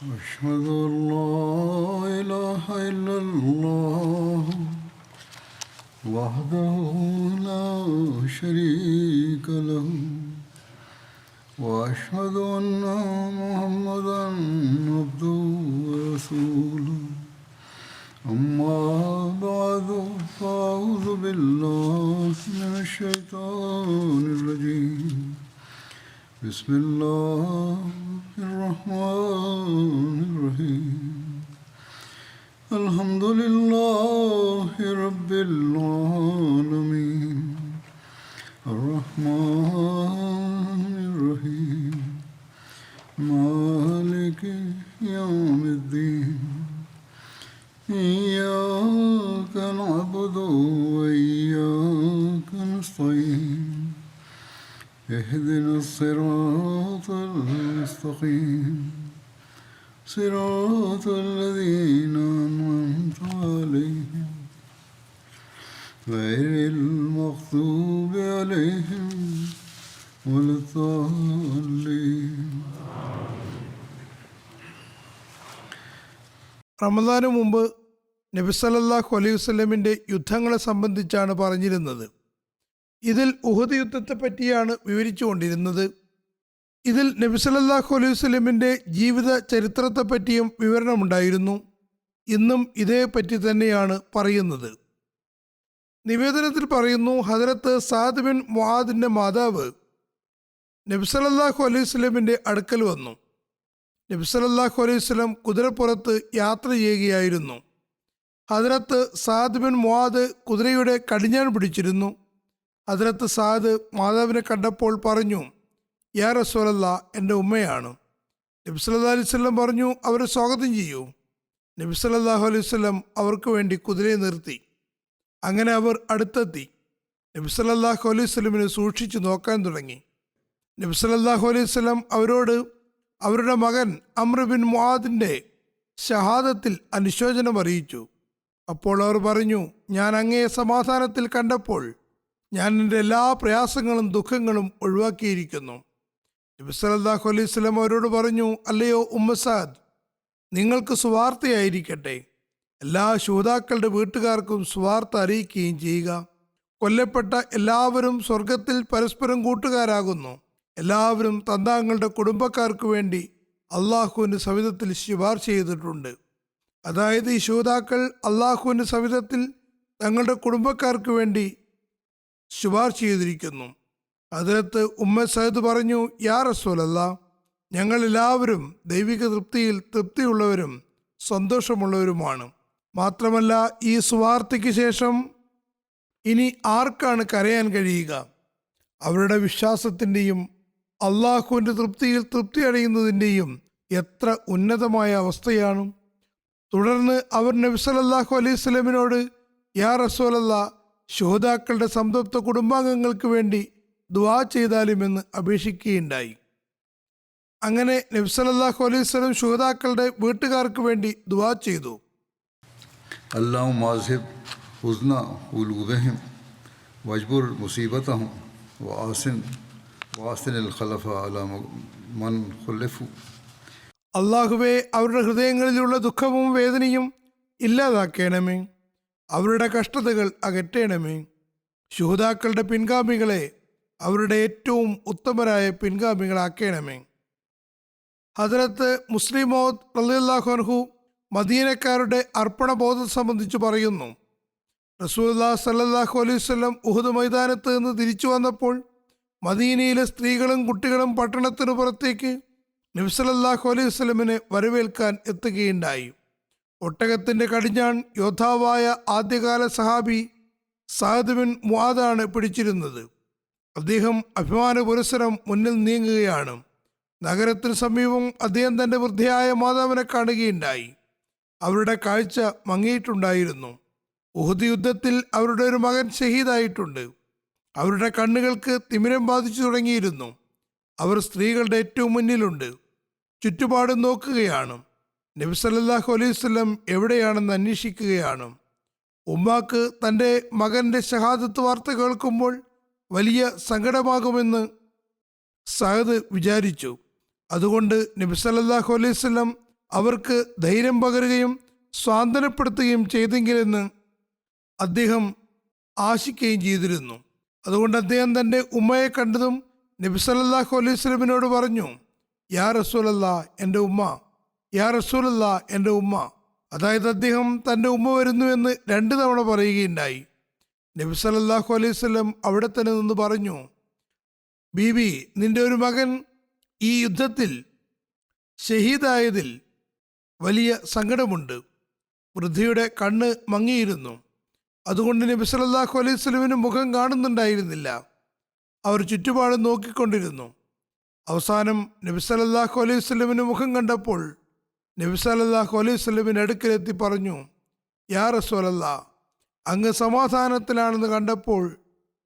أشهد أن لا إله إلا الله وحده لا شريك له وأشهد أن محمدا عبده ورسوله أما بعد فأعوذ بالله من الشيطان الرجيم بسم الله الرحمن الرحيم الحمد لله رب العالمين الرحمن الرحيم مالك يوم الدين إياك نعبد وإياك نستعين اهدنا الصراط المستقيم صراط الذين أنعمت عليهم غير المغضوب عليهم ولا الضالين. റമദാനു മുമ്പ് നബി സല്ലല്ലാഹു അലൈഹി വസല്ലമിൻ്റെ യുദ്ധങ്ങളെ സംബന്ധിച്ചാണ് പറഞ്ഞിരുന്നത്. ഇതിൽ ഉഹദ് യുദ്ധത്തെ പറ്റിയാണ് വിവരിച്ചു കൊണ്ടിരുന്നത്. ഇതിൽ നബി സല്ലല്ലാഹു അലൈഹി വസല്ലമിൻ്റെ ജീവിത ചരിത്രത്തെപ്പറ്റിയും വിവരണമുണ്ടായിരുന്നു. ഇന്നും ഇതേപ്പറ്റി തന്നെയാണ് പറയുന്നത്. നിവേദനത്തിൽ പറയുന്നു, ഹദരത്ത് സഅദ് ബിൻ മുആദിൻ്റെ മാതാവ് നബി സല്ലല്ലാഹു അലൈഹി വസല്ലമിൻ്റെ അടുക്കൽ വന്നു. നബി സല്ലല്ലാഹു അലൈഹി വസല്ലം കുതിരപ്പുറത്ത് യാത്ര ചെയ്യുകയായിരുന്നു. ഹദരത്ത് സഅദ് ബിൻ മുആദ് കുതിരയുടെ കടിഞ്ഞാൺ പിടിച്ചിരുന്നു. ഹദരത്ത് സഅദ് മാതാവിനെ കണ്ടപ്പോൾ പറഞ്ഞു, യാ റസൂലല്ലാ, എൻ്റെ ഉമ്മയാണ്. നബി സല്ലല്ലാഹു അലൈഹി വസല്ലം പറഞ്ഞു, അവരെ സ്വാഗതം ചെയ്യൂ. നബി സല്ലല്ലാഹു അലൈഹി വസല്ലം അവർക്ക് വേണ്ടി കുതിരയെ നിർത്തി. അങ്ങനെ അവർ അടുത്തെത്തി. നബി സല്ലല്ലാഹു അലൈഹി വസല്ലമിനെ സൂക്ഷിച്ചു നോക്കാൻ തുടങ്ങി. നബി സല്ലല്ലാഹു അലൈഹി വസല്ലം അവരോട് അവരുടെ മകൻ അംർ ബിൻ മുആദിൻ്റെ ഷഹാദത്തിൽ അനുശോചനം അറിയിച്ചു. അപ്പോൾ അവർ പറഞ്ഞു, ഞാൻ അങ്ങയെ സമാധാനത്തിൽ കണ്ടപ്പോൾ ഞാൻ എൻ്റെ എല്ലാ പ്രയാസങ്ങളും ദുഃഖങ്ങളും ഒഴിവാക്കിയിരിക്കുന്നു. നബി സല്ലല്ലാഹു അലൈഹി വസല്ലം അവരോട് പറഞ്ഞു, അല്ലയോ ഉമ്മ സഅദ്, നിങ്ങൾക്ക് സുവാർത്തയായിരിക്കട്ടെ. എല്ലാ ശുഹദാക്കളുടെ വീട്ടുകാർക്കും സുവാർത്ത അറിയിക്കുകയും ചെയ്യുക. കൊല്ലപ്പെട്ട എല്ലാവരും സ്വർഗത്തിൽ പരസ്പരം കൂട്ടുകാരാകുന്നു. എല്ലാവരും തങ്ങളുടെ കുടുംബക്കാർക്ക് വേണ്ടി അള്ളാഹുവിൻ്റെ സവിധത്തിൽ ശുപാർശ ചെയ്തിട്ടുണ്ട്. അതായത് ഈ ശുഹദാക്കൾ അള്ളാഹുവിൻ്റെ സവിധത്തിൽ തങ്ങളുടെ കുടുംബക്കാർക്ക് വേണ്ടി ശുപാർശ ചെയ്തിരിക്കുന്നു. ഹദരത്ത് ഉമ്മ സഅദ് പറഞ്ഞു, യാ റസൂലല്ലാ, ഞങ്ങളെല്ലാവരും ദൈവിക തൃപ്തിയിൽ തൃപ്തിയുള്ളവരും സന്തോഷമുള്ളവരുമാണ്. മാത്രമല്ല, ഈ സുവാർത്തയ്ക്ക് ശേഷം ഇനി ആർക്കാണ് കരയാൻ കഴിയുക? അവരുടെ വിശ്വാസത്തിൻ്റെയും അള്ളാഹുവിൻ്റെ തൃപ്തിയിൽ തൃപ്തി അടയുന്നതിൻ്റെയും എത്ര ഉന്നതമായ അവസ്ഥയാണ്. തുടർന്ന് അവർ നബി സല്ലല്ലാഹു അലൈഹി വസല്ലമിനോട്, യാ റസൂലല്ലാ, ശുഹദാക്കളുടെ സംതൃപ്ത കുടുംബാംഗങ്ങൾക്ക് വേണ്ടി ദുആ ചെയ്താലുമെന്ന് അപേക്ഷിക്കുകയുണ്ടായി. അങ്ങനെ നബി സല്ലല്ലാഹു അലൈഹി വസല്ലം ശുഹദാക്കളുടെ വീട്ടുകാർക്ക് വേണ്ടി ദുആ ചെയ്തു. അല്ലാഹുമ്മ അസ്ഹിബ് ഹുസ്ന ഖുലൂബിഹിം വജ്ബുർ മുസീബതഹും വഅസിനിൽ ഖലഫ അലാ മൻ ഖുലിഫു. അള്ളാഹുവേ, അവരുടെ ഹൃദയങ്ങളിലുള്ള ദുഃഖവും വേദനയും ഇല്ലാതാക്കണമേ. അവരുടെ കഷ്ടതകൾ അകറ്റണമേ. ശുഹദാക്കളുടെ പിൻഗാമികളെ അവരുടെ ഏറ്റവും ഉത്തമരായ പിൻഗാമികളാക്കണമേ. ഹദരത്ത് മുസ്ലിം മൗദ് റളിയല്ലാഹു അൻഹു മദീനക്കാരുടെ അർപ്പണബോധം സംബന്ധിച്ച് പറയുന്നു, റസൂലുള്ളാഹി സ്വല്ലല്ലാഹു അലൈഹി വസല്ലം ഉഹദ് മൈതാനത്ത് നിന്ന് തിരിച്ചു വന്നപ്പോൾ മദീനയിലെ സ്ത്രീകളും കുട്ടികളും പട്ടണത്തിനു പുറത്തേക്ക് നബി സല്ലല്ലാഹു അലൈഹി വസല്ലമിനെ വരവേൽക്കാൻ എത്തുകയുണ്ടായി. ഒട്ടകത്തിൻ്റെ കടിഞ്ഞാൺ യോദ്ധാവായ ആദ്യകാല സഹാബി സഅദ് ബിൻ മുആദാണ് പിടിച്ചിരുന്നത്. അദ്ദേഹം അഭിമാന പുരസ്സരം മുന്നിൽ നീങ്ങുകയാണ്. നഗരത്തിന് സമീപം അദ്ദേഹം തൻ്റെ വൃദ്ധയായ മാതാവിനെ കാണുകയുണ്ടായി. അവരുടെ കാഴ്ച മങ്ങിയിട്ടുണ്ടായിരുന്നു. ഉഹദ് യുദ്ധത്തിൽ അവരുടെ ഒരു മകൻ ഷഹീദായിട്ടുണ്ട്. അവരുടെ കണ്ണുകൾക്ക് തിമിരം ബാധിച്ചു തുടങ്ങിയിരുന്നു. അവർ സ്ത്രീകളുടെ ഏറ്റവും മുന്നിലുണ്ട്. ചുറ്റുപാടും നോക്കുകയാണ്. നബി സല്ലല്ലാഹു അലൈഹി വസല്ലം എവിടെയാണെന്ന് അന്വേഷിക്കുകയാണ്. ഉമ്മാക്ക് തൻ്റെ മകൻ്റെ ഷഹാദത്ത് വാർത്ത കേൾക്കുമ്പോൾ വലിയ സങ്കടമാകുമെന്ന് സഅദ് വിചാരിച്ചു. അതുകൊണ്ട് നബി സല്ലല്ലാഹു അലൈഹി വസല്ലം അവർക്ക് ധൈര്യം പകരുകയും സ്വാന്തനപ്പെടുത്തുകയും ചെയ്തെങ്കിലെന്ന് അദ്ദേഹം ആശിക്കുകയും ചെയ്തിരുന്നു. അതുകൊണ്ട് അദ്ദേഹം തൻ്റെ ഉമ്മയെ കണ്ടതും നബി സല്ലല്ലാഹു അലൈഹി വസല്ലമിനോട് പറഞ്ഞു, യാ റസൂലല്ലാ, എൻ്റെ ഉമ്മ, യാ റസൂലല്ലാ, എൻ്റെ ഉമ്മ. അതായത് അദ്ദേഹം തൻ്റെ ഉമ്മ വരുന്നു എന്ന് 2 തവണ പറയുകയുണ്ടായി. നബി സല്ലല്ലാഹു അലൈഹി വസല്ലം അവിടെ തന്നെ നിന്ന് പറഞ്ഞു, ബീബി, നിന്റെ ഒരു മകൻ ഈ യുദ്ധത്തിൽ ഷഹീദായതിൽ വലിയ സങ്കടമുണ്ട്. വൃദ്ധയുടെ കണ്ണ് മങ്ങിയിരുന്നു. അതുകൊണ്ട് നബി സല്ലല്ലാഹു അലൈഹി വസല്ലമിന് മുഖം കാണുന്നുണ്ടായിരുന്നില്ല. അവർ ചുറ്റുപാട് നോക്കിക്കൊണ്ടിരുന്നു. അവസാനം നബി സല്ലല്ലാഹു അലൈഹി വസല്ലമിന് മുഖം കണ്ടപ്പോൾ നബി സല്ലല്ലാഹു അലൈഹി വസല്ലമിന് അടുക്കലെത്തി പറഞ്ഞു, യാ റസൂലല്ലാ, അങ്ങ് സമാധാനത്തിലാണെന്ന് കണ്ടപ്പോൾ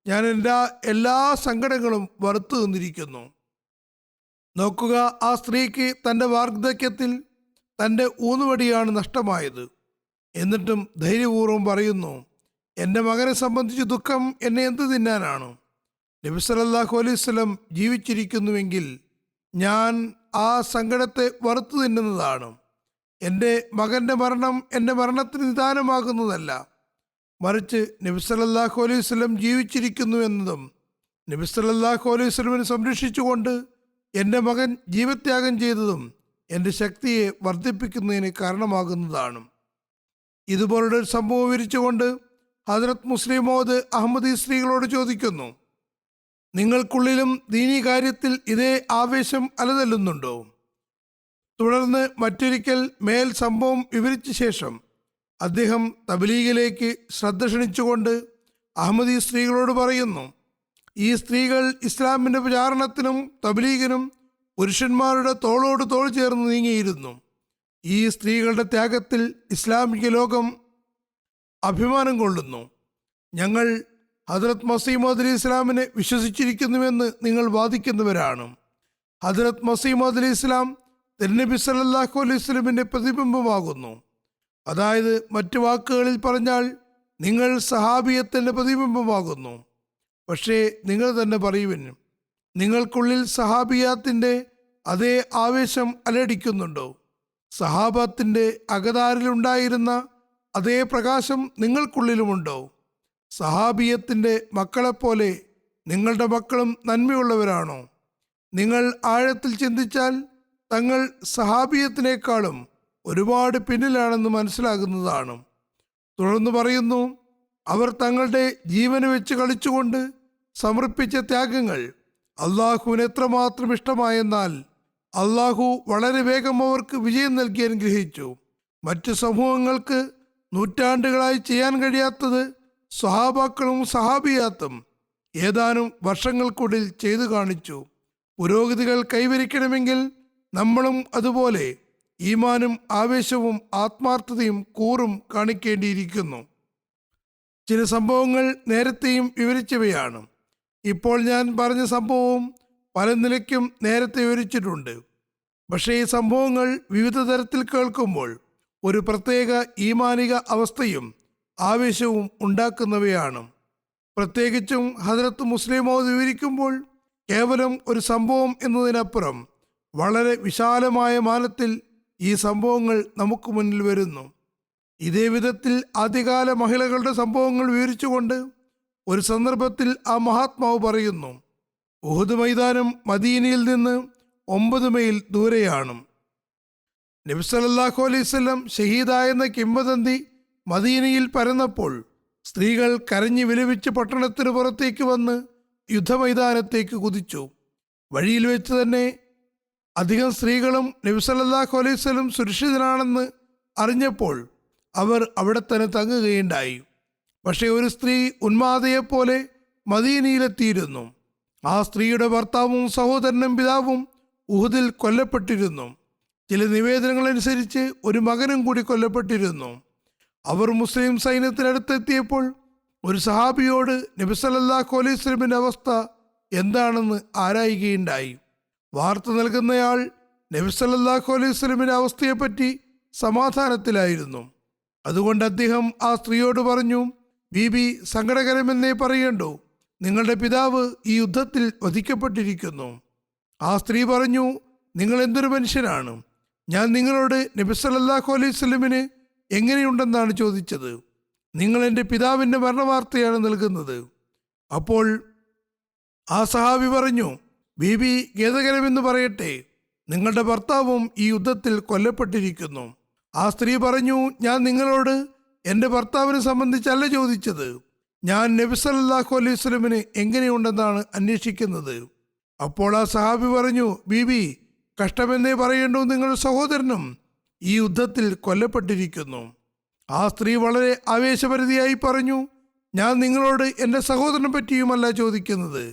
ഞാൻ എൻ്റെ എല്ലാ സങ്കടങ്ങളും വറുത്തു നിന്നിരിക്കുന്നു. നോക്കുക, ആ സ്ത്രീക്ക് തൻ്റെ വാർദ്ധക്യത്തിൽ തൻ്റെ ഊന്നുവടിയാണ് നഷ്ടമായത്. എന്നിട്ടും ധൈര്യപൂർവ്വം പറയുന്നു, എൻ്റെ മകനെ സംബന്ധിച്ച് ദുഃഖം എന്നെ എന്ത് തിന്നാനാണ്? നബി സല്ലല്ലാഹു അലൈഹി വസല്ലം ജീവിച്ചിരിക്കുന്നുവെങ്കിൽ ഞാൻ ആ സങ്കടത്തെ വറുത്തു തിന്നുന്നതാണ്. എൻ്റെ മകൻ്റെ മരണം എൻ്റെ മരണത്തിന് നിദാനമാകുന്നതല്ല, മറിച്ച് നബി സല്ലല്ലാഹു അലൈഹി വസല്ലം ജീവിച്ചിരിക്കുന്നു എന്നതും നബി സല്ലല്ലാഹു അലൈഹി വസല്ലമിനെ സംരക്ഷിച്ചുകൊണ്ട് എൻ്റെ മകൻ ജീവത്യാഗം ചെയ്തതും എൻ്റെ ശക്തിയെ വർദ്ധിപ്പിക്കുന്നതിന് കാരണമാകുന്നതാണ്. ഇതുപോലുള്ള ഒരു സംഭവം വിവരിച്ചുകൊണ്ട് ഹദ്രത്ത് മുസ്ലിം മൗദ് അഹമ്മദി സ്ത്രീകളോട് ചോദിക്കുന്നു, നിങ്ങൾക്കുള്ളിലും ദീനീ കാര്യത്തിൽ ഇതേ ആവേശം അലതല്ലുന്നുണ്ടോ? തുടർന്ന് മറ്റൊരിക്കൽ മേൽ സംഭവം വിവരിച്ച ശേഷം അദ്ദേഹം തബ്ലീഗിലേക്ക് ശ്രദ്ധ ക്ഷണിച്ചുകൊണ്ട് അഹമ്മദി സ്ത്രീകളോട് പറയുന്നു, ഈ സ്ത്രീകൾ ഇസ്ലാമിൻ്റെ പ്രചാരണത്തിനും തബ്ലീഗിനും പുരുഷന്മാരുടെ തോളോട് തോൾ ചേർന്ന് നീങ്ങിയിരുന്നു. ഈ സ്ത്രീകളുടെ ത്യാഗത്തിൽ ഇസ്ലാമിക ലോകം അഭിമാനം കൊള്ളുന്നു. ഞങ്ങൾ ഹദ്രത്ത് മസീഹ് മൗഊദ് അലൈഹി ഇസ്ലാമിനെ വിശ്വസിച്ചിരിക്കുന്നുവെന്ന് നിങ്ങൾ വാദിക്കുന്നവരാണ്. ഹദ്രത്ത് മസീഹ് മൗഊദ് അലൈഹി ഇസ്ലാം തിരുനബി സല്ലല്ലാഹു അലൈഹി വസല്ലമിൻ്റെ പ്രതിബിംബമാകുന്നു. അതായത് മറ്റു വാക്കുകളിൽ പറഞ്ഞാൽ നിങ്ങൾ സഹാബിയത്തിൻ്റെ പ്രതിബിംബമാകുന്നു. പക്ഷേ നിങ്ങൾ തന്നെ പറയുവിൻ, നിങ്ങൾക്കുള്ളിൽ സഹാബിയാത്തിൻ്റെ അതേ ആവേശം അലടിക്കുന്നുണ്ടോ? സഹാബത്തിൻ്റെ അകതാരിലുണ്ടായിരുന്ന അതേ പ്രകാശം നിങ്ങൾക്കുള്ളിലുമുണ്ടോ? സഹാബിയത്തിൻ്റെ മക്കളെപ്പോലെ നിങ്ങളുടെ മക്കളും നന്മയുള്ളവരാണോ? നിങ്ങൾ ആഴത്തിൽ ചിന്തിച്ചാൽ തങ്ങൾ സഹാബിയത്തിനേക്കാളും ഒരുപാട് പിന്നിലാണെന്ന് മനസ്സിലാകുന്നതാണ്. തുടർന്ന് പറയുന്നു, അവർ തങ്ങളുടെ ജീവന് വെച്ച് കളിച്ചുകൊണ്ട് സമർപ്പിച്ച ത്യാഗങ്ങൾ അള്ളാഹുവിന് എത്രമാത്രം ഇഷ്ടമായെന്നാൽ അള്ളാഹു വളരെ വേഗം അവർക്ക് വിജയം നൽകി അനുഗ്രഹിച്ചു. മറ്റു സമൂഹങ്ങൾക്ക് നൂറ്റാണ്ടുകളായി ചെയ്യാൻ കഴിയാത്തത് സ്വഹാബാക്കളും സഹാബിയാത്തും ഏതാനും വർഷങ്ങൾക്കുള്ളിൽ ചെയ്തു കാണിച്ചു. പുരോഗതികൾ കൈവരിക്കണമെങ്കിൽ നമ്മളും അതുപോലെ ഈമാനും ആവേശവും ആത്മാർത്ഥതയും കൂറും കാണിക്കേണ്ടിയിരിക്കുന്നു. ചില സംഭവങ്ങൾ നേരത്തെയും വിവരിച്ചവയാണ്. ഇപ്പോൾ ഞാൻ പറഞ്ഞ സംഭവവും പല നിലയ്ക്കും നേരത്തെ വിവരിച്ചിട്ടുണ്ട്. പക്ഷേ ഈ സംഭവങ്ങൾ വിവിധ തരത്തിൽ കേൾക്കുമ്പോൾ ഒരു പ്രത്യേക ഈമാനിക അവസ്ഥയും ആവേശവും ഉണ്ടാക്കുന്നവയാണ്. പ്രത്യേകിച്ചും ഹദ്രത്ത് മുസ്ലിം മൗഊദ് വിവരിക്കുമ്പോൾ കേവലം ഒരു സംഭവം എന്നതിനപ്പുറം വളരെ വിശാലമായ മാനത്തിൽ ഈ സംഭവങ്ങൾ നമുക്ക് മുന്നിൽ വരുന്നു. ഇതേ വിധത്തിൽ ആദ്യകാല മഹിളകളുടെ സംഭവങ്ങൾ വിവരിച്ചുകൊണ്ട് ഒരു സന്ദർഭത്തിൽ ആ മഹാത്മാവ് പറയുന്നു, ഉഹുദ് മൈതാനം മദീനയിൽ നിന്ന് 9 മൈൽ ദൂരെയാണ്. നബി സല്ലല്ലാഹു അലൈഹി വസല്ലം ഷഹീദായെന്ന കിംവദന്തി മദീനയിൽ പരന്നപ്പോൾ സ്ത്രീകൾ കരഞ്ഞു വിലപിച്ച് പട്ടണത്തിന് പുറത്തേക്ക് വന്ന് യുദ്ധമൈതാനത്തേക്ക് കുതിച്ചു. വഴിയിൽ വെച്ച് തന്നെ അധികം സ്ത്രീകളും നബി സല്ലല്ലാഹു അലൈഹി വസല്ലം സുരക്ഷിതനാണെന്ന് അറിഞ്ഞപ്പോൾ അവർ അവിടെ തന്നെ തങ്ങുകയുണ്ടായി. പക്ഷേ ഒരു സ്ത്രീ ഉന്മാദയെപ്പോലെ മദീനയിലെത്തിയിരുന്നു. ആ സ്ത്രീയുടെ ഭർത്താവും സഹോദരനും പിതാവും ഉഹുദിൽ കൊല്ലപ്പെട്ടിരുന്നു. ചില നിവേദനങ്ങളനുസരിച്ച് ഒരു മകനും കൂടി കൊല്ലപ്പെട്ടിരുന്നു. അവർ മുസ്ലിം സൈന്യത്തിനടുത്തെത്തിയപ്പോൾ ഒരു സഹാബിയോട് നബി സല്ലല്ലാഹു അലൈഹി വസല്ലമിൻ്റെ അവസ്ഥ എന്താണെന്ന് ആരായുകയുണ്ടായി. വാർത്ത നൽകുന്നയാൾ നബി സല്ലല്ലാഹു അലൈഹി വസല്ലമിൻ്റെ അവസ്ഥയെപ്പറ്റി സമാധാനത്തിലായിരുന്നു. അതുകൊണ്ട് അദ്ദേഹം ആ സ്ത്രീയോട് പറഞ്ഞു, ബീബി, സങ്കടകരമെന്നേ പറയണ്ടോ, നിങ്ങളുടെ പിതാവ് ഈ യുദ്ധത്തിൽ വധിക്കപ്പെട്ടിരിക്കുന്നു. ആ സ്ത്രീ പറഞ്ഞു, നിങ്ങൾ എന്തൊരു മനുഷ്യനാണ്, ഞാൻ നിങ്ങളോട് നബി സല്ലല്ലാഹു അലൈഹി വസല്ലമിന് എങ്ങനെയുണ്ടെന്നാണ് ചോദിച്ചത്. നിങ്ങൾ എൻ്റെ പിതാവിൻ്റെ മരണവാർത്തയാണ് നൽകുന്നത്. അപ്പോൾ ആ സഹാബി പറഞ്ഞു, ബീബി, ഖേദകരമെന്ന് പറയട്ടെ, നിങ്ങളുടെ ഭർത്താവും ഈ യുദ്ധത്തിൽ കൊല്ലപ്പെട്ടിരിക്കുന്നു. ആ സ്ത്രീ പറഞ്ഞു, ഞാൻ നിങ്ങളോട് എൻ്റെ ഭർത്താവിനെ സംബന്ധിച്ചല്ല ചോദിച്ചത്, ഞാൻ നബി സല്ലല്ലാഹു അലൈഹി വസല്ലമിന് എങ്ങനെയുണ്ടെന്നാണ് അന്വേഷിക്കുന്നത്. അപ്പോൾ ആ സഹാബി പറഞ്ഞു, ബീബി, കഷ്ടമെന്നേ പറയേണ്ടു, നിങ്ങളുടെ സഹോദരനും ഈ യുദ്ധത്തിൽ കൊല്ലപ്പെട്ടിരിക്കുന്നു. ആ സ്ത്രീ വളരെ ആവേശഭരിതയായി പറഞ്ഞു, ഞാൻ നിങ്ങളോട് എൻ്റെ സഹോദരനെ പറ്റിയുമല്ല ചോദിക്കുന്നത്,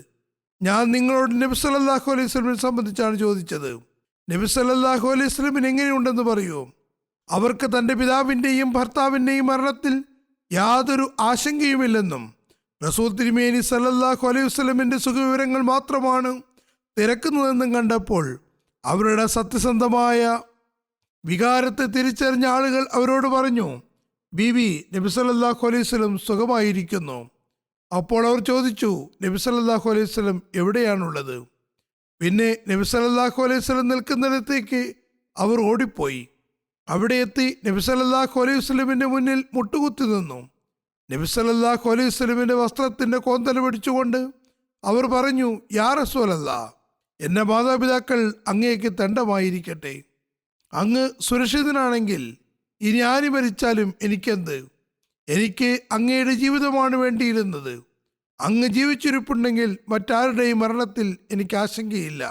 ഞാൻ നിങ്ങളോട് നബി സല്ലല്ലാഹു അലൈഹി വസല്ലമിനെ സംബന്ധിച്ചാണ് ചോദിച്ചത്. നബി സല്ലല്ലാഹു അലൈഹി വസല്ലമിന് എങ്ങനെയുണ്ടെന്ന് പറയൂ. അവർക്ക് തൻ്റെ പിതാവിൻ്റെയും ഭർത്താവിൻ്റെയും മരണത്തിൽ യാതൊരു ആശങ്കയുമില്ലെന്നും റസൂൽ തിരുമേനി സല്ലല്ലാഹു അലൈഹി വസല്ലമിൻ്റെ സുഖവിവരങ്ങൾ മാത്രമാണ് തിരക്കുന്നതെന്നും കണ്ടപ്പോൾ അവരുടെ സത്യസന്ധമായ വികാരത്തെ തിരിച്ചറിഞ്ഞ ആളുകൾ അവരോട് പറഞ്ഞു, ബീബി, നബി സല്ലല്ലാഹു അലൈഹി വസല്ലം സുഖമായിരിക്കുന്നു. അപ്പോൾ അവർ ചോദിച്ചു, നബി സല്ലല്ലാഹു അലൈഹി വസല്ലം എവിടെയാണുള്ളത്? പിന്നെ നബി സല്ലല്ലാഹു അലൈഹി വസല്ലം നിൽക്കുന്നിടത്തേക്ക് അവർ ഓടിപ്പോയി. അവിടെ എത്തി നബി സല്ലല്ലാഹു അലൈഹി വസല്ലമിൻ്റെ മുന്നിൽ മുട്ടുകുത്തി നിന്നു. നബി സല്ലല്ലാഹു അലൈഹി വസല്ലമിൻ്റെ വസ്ത്രത്തിൻ്റെ കോന്തല പിടിച്ചുകൊണ്ട് അവർ പറഞ്ഞു, യാ റസൂലല്ലാഹ്, എൻ്റെ മാതാപിതാക്കൾ അങ്ങേക്ക് ദണ്ഡമായിരിക്കട്ടെ. അങ്ങ് സുരക്ഷിതനാണെങ്കിൽ ഇനി ആര് മരിച്ചാലും എനിക്കെന്ത്? എനിക്ക് അങ്ങയുടെ ജീവിതമാണ് വേണ്ടിയിരുന്നത്. അങ്ങ് ജീവിച്ചിരിപ്പുണ്ടെങ്കിൽ മറ്റാരുടെയും മരണത്തിൽ എനിക്ക് ആശങ്കയില്ല.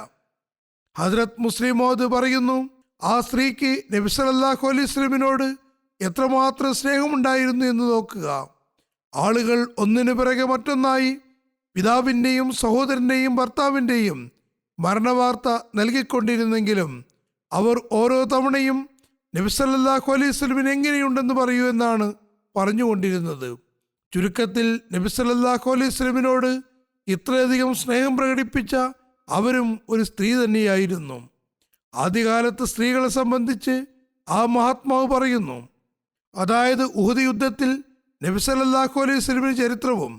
ഹദ്രത്ത് മുസ്ലിം മൗദ് പറയുന്നു, ആ സ്ത്രീക്ക് നബി സല്ലല്ലാഹു അലൈഹി വസല്ലമിനോട് എത്രമാത്രം സ്നേഹമുണ്ടായിരുന്നു എന്ന് നോക്കുക. ആളുകൾ ഒന്നിനു പിറകെ മറ്റൊന്നായി പിതാവിൻ്റെയും സഹോദരൻ്റെയും ഭർത്താവിൻ്റെയും മരണവാർത്ത നൽകിക്കൊണ്ടിരുന്നെങ്കിലും അവർ ഓരോ തവണയും നബി സല്ലല്ലാഹു അലൈഹി വസല്ലമിന് എങ്ങനെയുണ്ടെന്ന് പറയൂ എന്നാണ് പറഞ്ഞുകൊണ്ടിരുന്നത്. ചുരുക്കത്തിൽ നബി സല്ലല്ലാഹു അലൈഹി വസല്ലമിനോട് ഇത്രയധികം സ്നേഹം പ്രകടിപ്പിച്ച അവരും ഒരു സ്ത്രീ തന്നെയായിരുന്നു. ആദ്യകാലത്ത് സ്ത്രീകളെ സംബന്ധിച്ച് ആ മഹാത്മാവ് പറയുന്നു, അതായത് ഉഹദ് യുദ്ധത്തിൽ നബി സല്ലല്ലാഹു അലൈഹി വസല്ലമിന്റെ ചരിത്രവും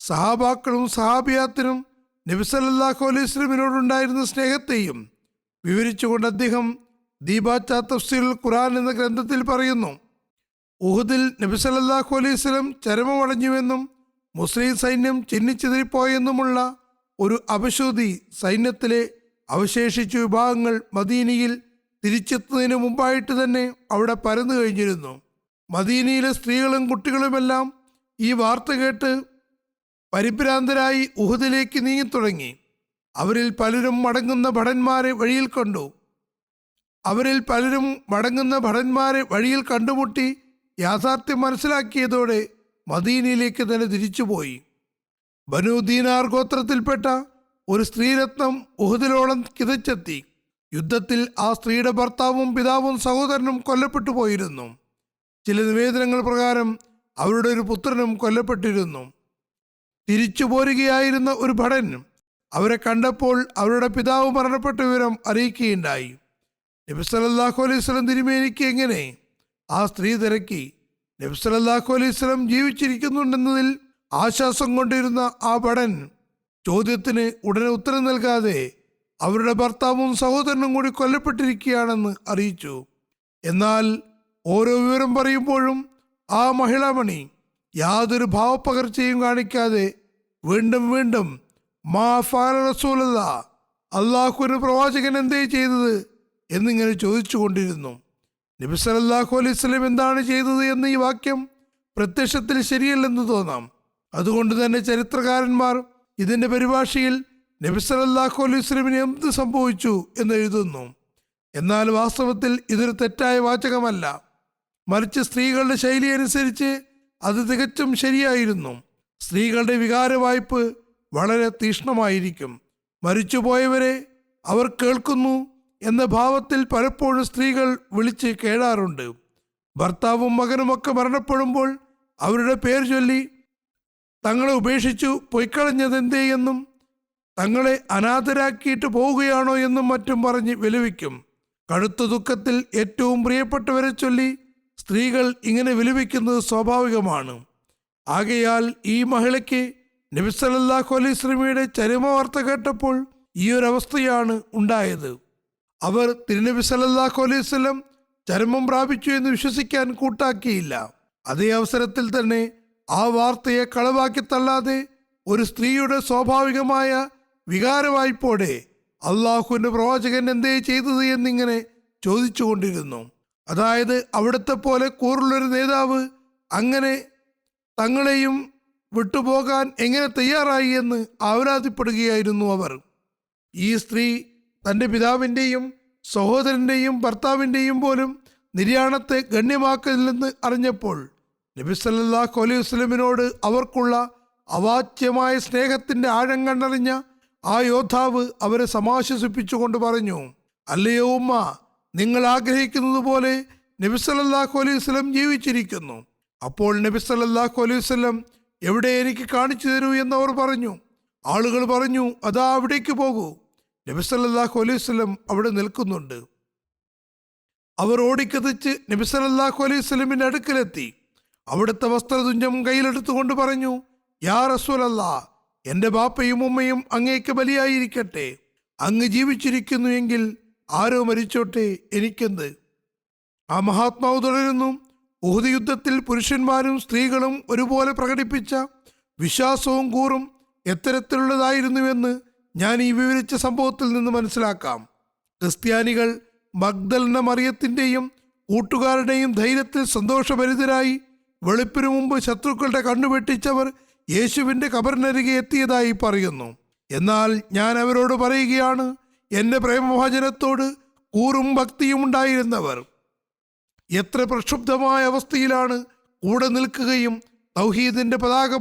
സഹാബാക്കളും സഹാബിയാത്തിനും നബി സല്ലല്ലാഹു അലൈഹി വസല്ലമിനോടുണ്ടായിരുന്ന സ്നേഹത്തെയും വിവരിച്ചുകൊണ്ട് അദ്ദേഹം ദീബാച്ച തഫ്സീറുൽ ഖുർആൻ എന്ന ഗ്രന്ഥത്തിൽ പറയുന്നു, ഉഹദിൽ നബി സല്ലല്ലാഹു അലൈഹി വസല്ലം ചരമമടഞ്ഞുവെന്നും മുസ്ലിം സൈന്യം ചിന്നിച്ചിതറിപ്പോയെന്നുമുള്ള ഒരു അപശ്രുതി സൈന്യത്തിലെ അവശേഷിച്ച വിഭാഗങ്ങൾ മദീനയിൽ തിരിച്ചെത്തുന്നതിന് മുമ്പായിട്ട് തന്നെ അവിടെ പരന്നു കഴിഞ്ഞിരുന്നു. മദീനയിലെ സ്ത്രീകളും കുട്ടികളുമെല്ലാം ഈ വാർത്ത കേട്ട് പരിഭ്രാന്തരായി ഉഹദിലേക്ക് നീങ്ങിത്തുടങ്ങി. അവരിൽ പലരും മടങ്ങുന്ന ഭടന്മാരെ വഴിയിൽ കണ്ടുമുട്ടി യാഥാർത്ഥ്യം മനസ്സിലാക്കിയതോടെ മദീനയിലേക്ക് തന്നെ തിരിച്ചുപോയി. ബനു ദീനാർ ഗോത്രത്തിൽപ്പെട്ട ഒരു സ്ത്രീരത്നം ഉഹദിലോളം കിതച്ചെത്തി. യുദ്ധത്തിൽ ആ സ്ത്രീയുടെ ഭർത്താവും പിതാവും സഹോദരനും കൊല്ലപ്പെട്ടു പോയിരുന്നു. ചില നിവേദനങ്ങൾ പ്രകാരം അവരുടെ ഒരു പുത്രനും കൊല്ലപ്പെട്ടിരുന്നു. തിരിച്ചു പോരുകയായിരുന്ന ഒരു ഭടൻ അവരെ കണ്ടപ്പോൾ അവരുടെ പിതാവ് മരണപ്പെട്ട വിവരം അറിയിക്കുകയുണ്ടായി. നബി സല്ലല്ലാഹു അലൈഹി വസല്ലം തിരുമേനിക്ക് എങ്ങനെ? ആ സ്ത്രീ തിരക്കി. നബി സല്ലല്ലാഹു അലൈഹി വസല്ലം ജീവിച്ചിരിക്കുന്നുണ്ടെന്നതിൽ ആശ്വാസം കൊണ്ടിരുന്ന ആ ഭടൻ ചോദ്യത്തിന് ഉടനെ ഉത്തരം നൽകാതെ അവരുടെ ഭർത്താവും സഹോദരനും കൂടി കൊല്ലപ്പെട്ടിരിക്കുകയാണെന്ന് അറിയിച്ചു. എന്നാൽ ഓരോ വിവരം പറയുമ്പോഴും ആ മഹിളാമണി യാതൊരു ഭാവപ്പകർച്ചയും കാണിക്കാതെ വീണ്ടും വീണ്ടും മാ ഫഅല റസൂലുള്ളാഹ്, അള്ളാഹുവിന്റെ പ്രവാചകൻ എന്തേ ചെയ്തത് എന്നിങ്ങനെ ചോദിച്ചു കൊണ്ടിരുന്നു. നബി സല്ലല്ലാഹു അലൈഹി വസല്ലം എന്താണ് ചെയ്തത് എന്ന ഈ വാക്യം പ്രത്യക്ഷത്തിൽ ശരിയല്ലെന്ന് തോന്നാം. അതുകൊണ്ട് തന്നെ ചരിത്രകാരന്മാർ ഇതിൻ്റെ പരിഭാഷയിൽ നബി സല്ലല്ലാഹു അലൈഹി വസല്ലമിന് എന്ത് സംഭവിച്ചു എന്ന് എഴുതുന്നു. എന്നാൽ വാസ്തവത്തിൽ ഇതൊരു തെറ്റായ വാചകമല്ല. മറിച്ച് സ്ത്രീകളുടെ ശൈലി അനുസരിച്ച് അത് തികച്ചും ശരിയായിരുന്നു. സ്ത്രീകളുടെ വികാരവായ്പ് വളരെ തീക്ഷ്ണമായിരിക്കും. മരിച്ചുപോയവരെ അവർ കേൾക്കുന്നു എന്ന ഭാവത്തിൽ പലപ്പോഴും സ്ത്രീകൾ വിളിച്ച് കേഴാറുണ്ട്. ഭർത്താവും മകനുമൊക്കെ മരണപ്പെടുമ്പോൾ അവരുടെ പേര് ചൊല്ലി തങ്ങളെ ഉപേക്ഷിച്ചു പൊയ്ക്കളഞ്ഞതെന്തേ എന്നും തങ്ങളെ അനാഥരാക്കിയിട്ട് പോവുകയാണോ എന്നും മറ്റും പറഞ്ഞ് വിലപിക്കും. കടുത്ത ദുഃഖത്തിൽ ഏറ്റവും പ്രിയപ്പെട്ടവരെ ചൊല്ലി സ്ത്രീകൾ ഇങ്ങനെ വിലപിക്കുന്നത് സ്വാഭാവികമാണ്. ആകയാൽ ഈ മഹിളയ്ക്ക് നബി സല്ലല്ലാഹു അലൈഹി വസല്ലമയുടെ ചരമവാർത്ത കേട്ടപ്പോൾ ഈ ഒരു അവസ്ഥയാണ് ഉണ്ടായത്. അവർ തിരുനബി സല്ലല്ലാഹു അലൈഹി വസല്ലം ചരമം പ്രാപിച്ചു എന്ന് വിശ്വസിക്കാൻ കൂട്ടാക്കിയില്ല. അതേ അവസരത്തിൽ തന്നെ ആ വാർത്തയെ കളവാക്കി തള്ളാതെ ഒരു സ്ത്രീയുടെ സ്വാഭാവികമായ വികാരവായ്പോടെ അള്ളാഹുവിൻ്റെ പ്രവാചകൻ എന്തേ ചെയ്തത് എന്നിങ്ങനെ ചോദിച്ചുകൊണ്ടിരുന്നു. അതായത് അവിടുത്തെ പോലെ കൂറുള്ളൊരു നേതാവ് അങ്ങനെ തങ്ങളെയും വിട്ടുപോകാൻ എങ്ങനെ തയ്യാറായി എന്ന് ആവലാതിപ്പെടുകയായിരുന്നു അവർ. ഈ സ്ത്രീ തൻ്റെ പിതാവിൻ്റെയും സഹോദരൻ്റെയും ഭർത്താവിൻ്റെയും പോലും നിര്യാണത്തെ ഗണ്യമാക്കില്ലെന്ന് അറിഞ്ഞപ്പോൾ നബി സല്ലല്ലാഹു അലൈഹി വസല്ലമിനോട് അവർക്കുള്ള അവാച്യമായ സ്നേഹത്തിൻ്റെ ആഴം കണ്ടറിഞ്ഞ ആ യോദ്ധാവ് അവരെ സമാശ്വസിപ്പിച്ചുകൊണ്ട് പറഞ്ഞു, അല്ലയോ ഉമ്മ, നിങ്ങൾ ആഗ്രഹിക്കുന്നത് പോലെ നബി സല്ലല്ലാഹു അലൈഹി വസല്ലം ജീവിച്ചിരിക്കുന്നു. അപ്പോൾ നബി സല്ലല്ലാഹു അലൈഹി വസല്ലം എവിടെ എനിക്ക് കാണിച്ചു തരൂ എന്നവർ പറഞ്ഞു. ആളുകൾ പറഞ്ഞു, അതാ അവിടേക്ക് പോകൂ. നബി സല്ലല്ലാഹു അലൈഹി വസല്ലം അവിടെ നിൽക്കുന്നുണ്ട്. അവർ ഓടിക്കത്തിച്ച് നബി സല്ലല്ലാഹു അലൈഹി വസല്ലമിൻ്റെ അടുക്കലെത്തി. അവിടുത്തെ വസ്ത്രതുഞ്ചം കയ്യിലെടുത്തുകൊണ്ട് പറഞ്ഞു, യാ റസൂലല്ലാഹ്, എൻ്റെ ബാപ്പയും ഉമ്മയും അങ്ങേക്ക് ബലിയായിരിക്കട്ടെ. അങ്ങ് ജീവിച്ചിരിക്കുന്നു എങ്കിൽ ആരോ മരിച്ചോട്ടെ, എനിക്കെന്ത്. ആ മഹാത്മാവ് തുടരുന്നു, ഉഹദ് യുദ്ധത്തിൽ പുരുഷന്മാരും സ്ത്രീകളും ഒരുപോലെ പ്രകടിപ്പിച്ച വിശ്വാസവും കൂറും എത്തരത്തിലുള്ളതായിരുന്നുവെന്ന് ഞാൻ ഈ വിവരിച്ച സംഭവത്തിൽ നിന്ന് മനസ്സിലാക്കാം. ക്രിസ്ത്യാനികൾ മഗ്ദലന മറിയത്തിൻ്റെയും കൂട്ടുകാരുടെയും ധൈര്യത്തിൽ സന്തോഷഭരിതരായി വെളുപ്പിനു മുമ്പ് ശത്രുക്കളുടെ കണ്ണുവെട്ടിച്ചവർ യേശുവിൻ്റെ ഖബറിനരികെ എത്തിയതായി പറയുന്നു. എന്നാൽ ഞാൻ അവരോട് പറയുകയാണ്, എൻ്റെ പ്രേമഭാജനത്തോട് കൂറും ഭക്തിയും ഉണ്ടായിരുന്നവർ എത്ര പ്രക്ഷുബ്ധമായ അവസ്ഥയിലാണ് കൂടെ നിൽക്കുകയും തൗഹീദിൻ്റെ പതാക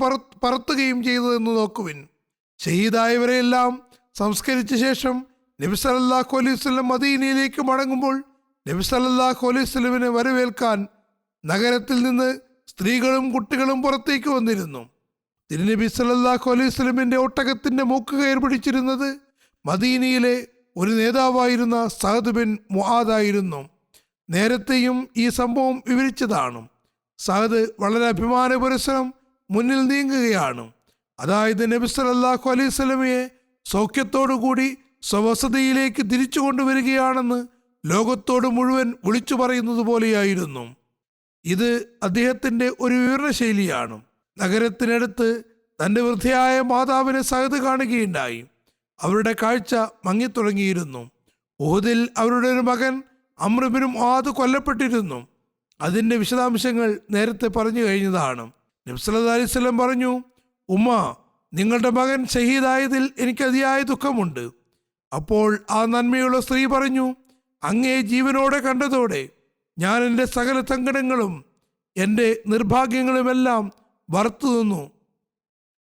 പറത്തുകയും ചെയ്തതെന്ന് നോക്കുവിൻ. ഷഹീദായവരെയെല്ലാം സംസ്കരിച്ച ശേഷം നബി സല്ലല്ലാഹു അലൈഹി വസല്ലം മദീനയിലേക്ക് മടങ്ങുമ്പോൾ നബി സല്ലല്ലാഹു അലൈഹി വസല്ലമിനെ വരവേൽക്കാൻ നഗരത്തിൽ നിന്ന് സ്ത്രീകളും കുട്ടികളും പുറത്തേക്ക് വന്നിരുന്നു. തിരുനബി സല്ലല്ലാഹു അലൈഹി വസല്ലമിൻ്റെ ഒട്ടകത്തിൻ്റെ മൂക്ക് കയർ പിടിച്ചിരുന്നത് മദീനയിലെ ഒരു നേതാവായിരുന്ന സഅദ് ബിൻ മുആദായിരുന്നു. നേരത്തെയും ഈ സംഭവം വിവരിച്ചതാണ്. സഅദ് വളരെ അഭിമാനപുരസ്സരം മുന്നിൽ നീങ്ങുകയാണ്. അതായത് നബി സല്ലല്ലാഹു അലൈഹി വസല്ലമയെ സൗഖ്യത്തോടുകൂടി സ്വവസതിയിലേക്ക് തിരിച്ചു കൊണ്ടുവരികയാണെന്ന് ലോകത്തോട് മുഴുവൻ വിളിച്ചു പറയുന്നത് പോലെയായിരുന്നു. ഇത് അദ്ദേഹത്തിൻ്റെ ഒരു വിവരണ ശൈലിയാണ്. നഗരത്തിനടുത്ത് തൻ്റെ വൃദ്ധയായ മാതാവിനെ സഅദ് കാണുകയുണ്ടായി. അവരുടെ കാഴ്ച മങ്ങിത്തുടങ്ങിയിരുന്നു. ഉഹദിൽ അവരുടെ ഒരു മകൻ അംർ ഇബ്നു മുആദ് കൊല്ലപ്പെട്ടിരുന്നു. അതിൻ്റെ വിശദാംശങ്ങൾ നേരത്തെ പറഞ്ഞു കഴിഞ്ഞതാണ്. നബി സല്ലല്ലാഹു അലൈഹി വസല്ലം പറഞ്ഞു, ഉമ്മ, നിങ്ങളുടെ മകൻ ഷഹീദായതിൽ എനിക്ക് അതിയായ ദുഃഖമുണ്ട്. അപ്പോൾ ആ നന്മയുള്ള സ്ത്രീ പറഞ്ഞു, അങ്ങേ ജീവനോടെ കണ്ടതോടെ ഞാൻ എൻ്റെ സകല സങ്കടങ്ങളും എൻ്റെ നിർഭാഗ്യങ്ങളുമെല്ലാം വറുത്തു തിന്നു.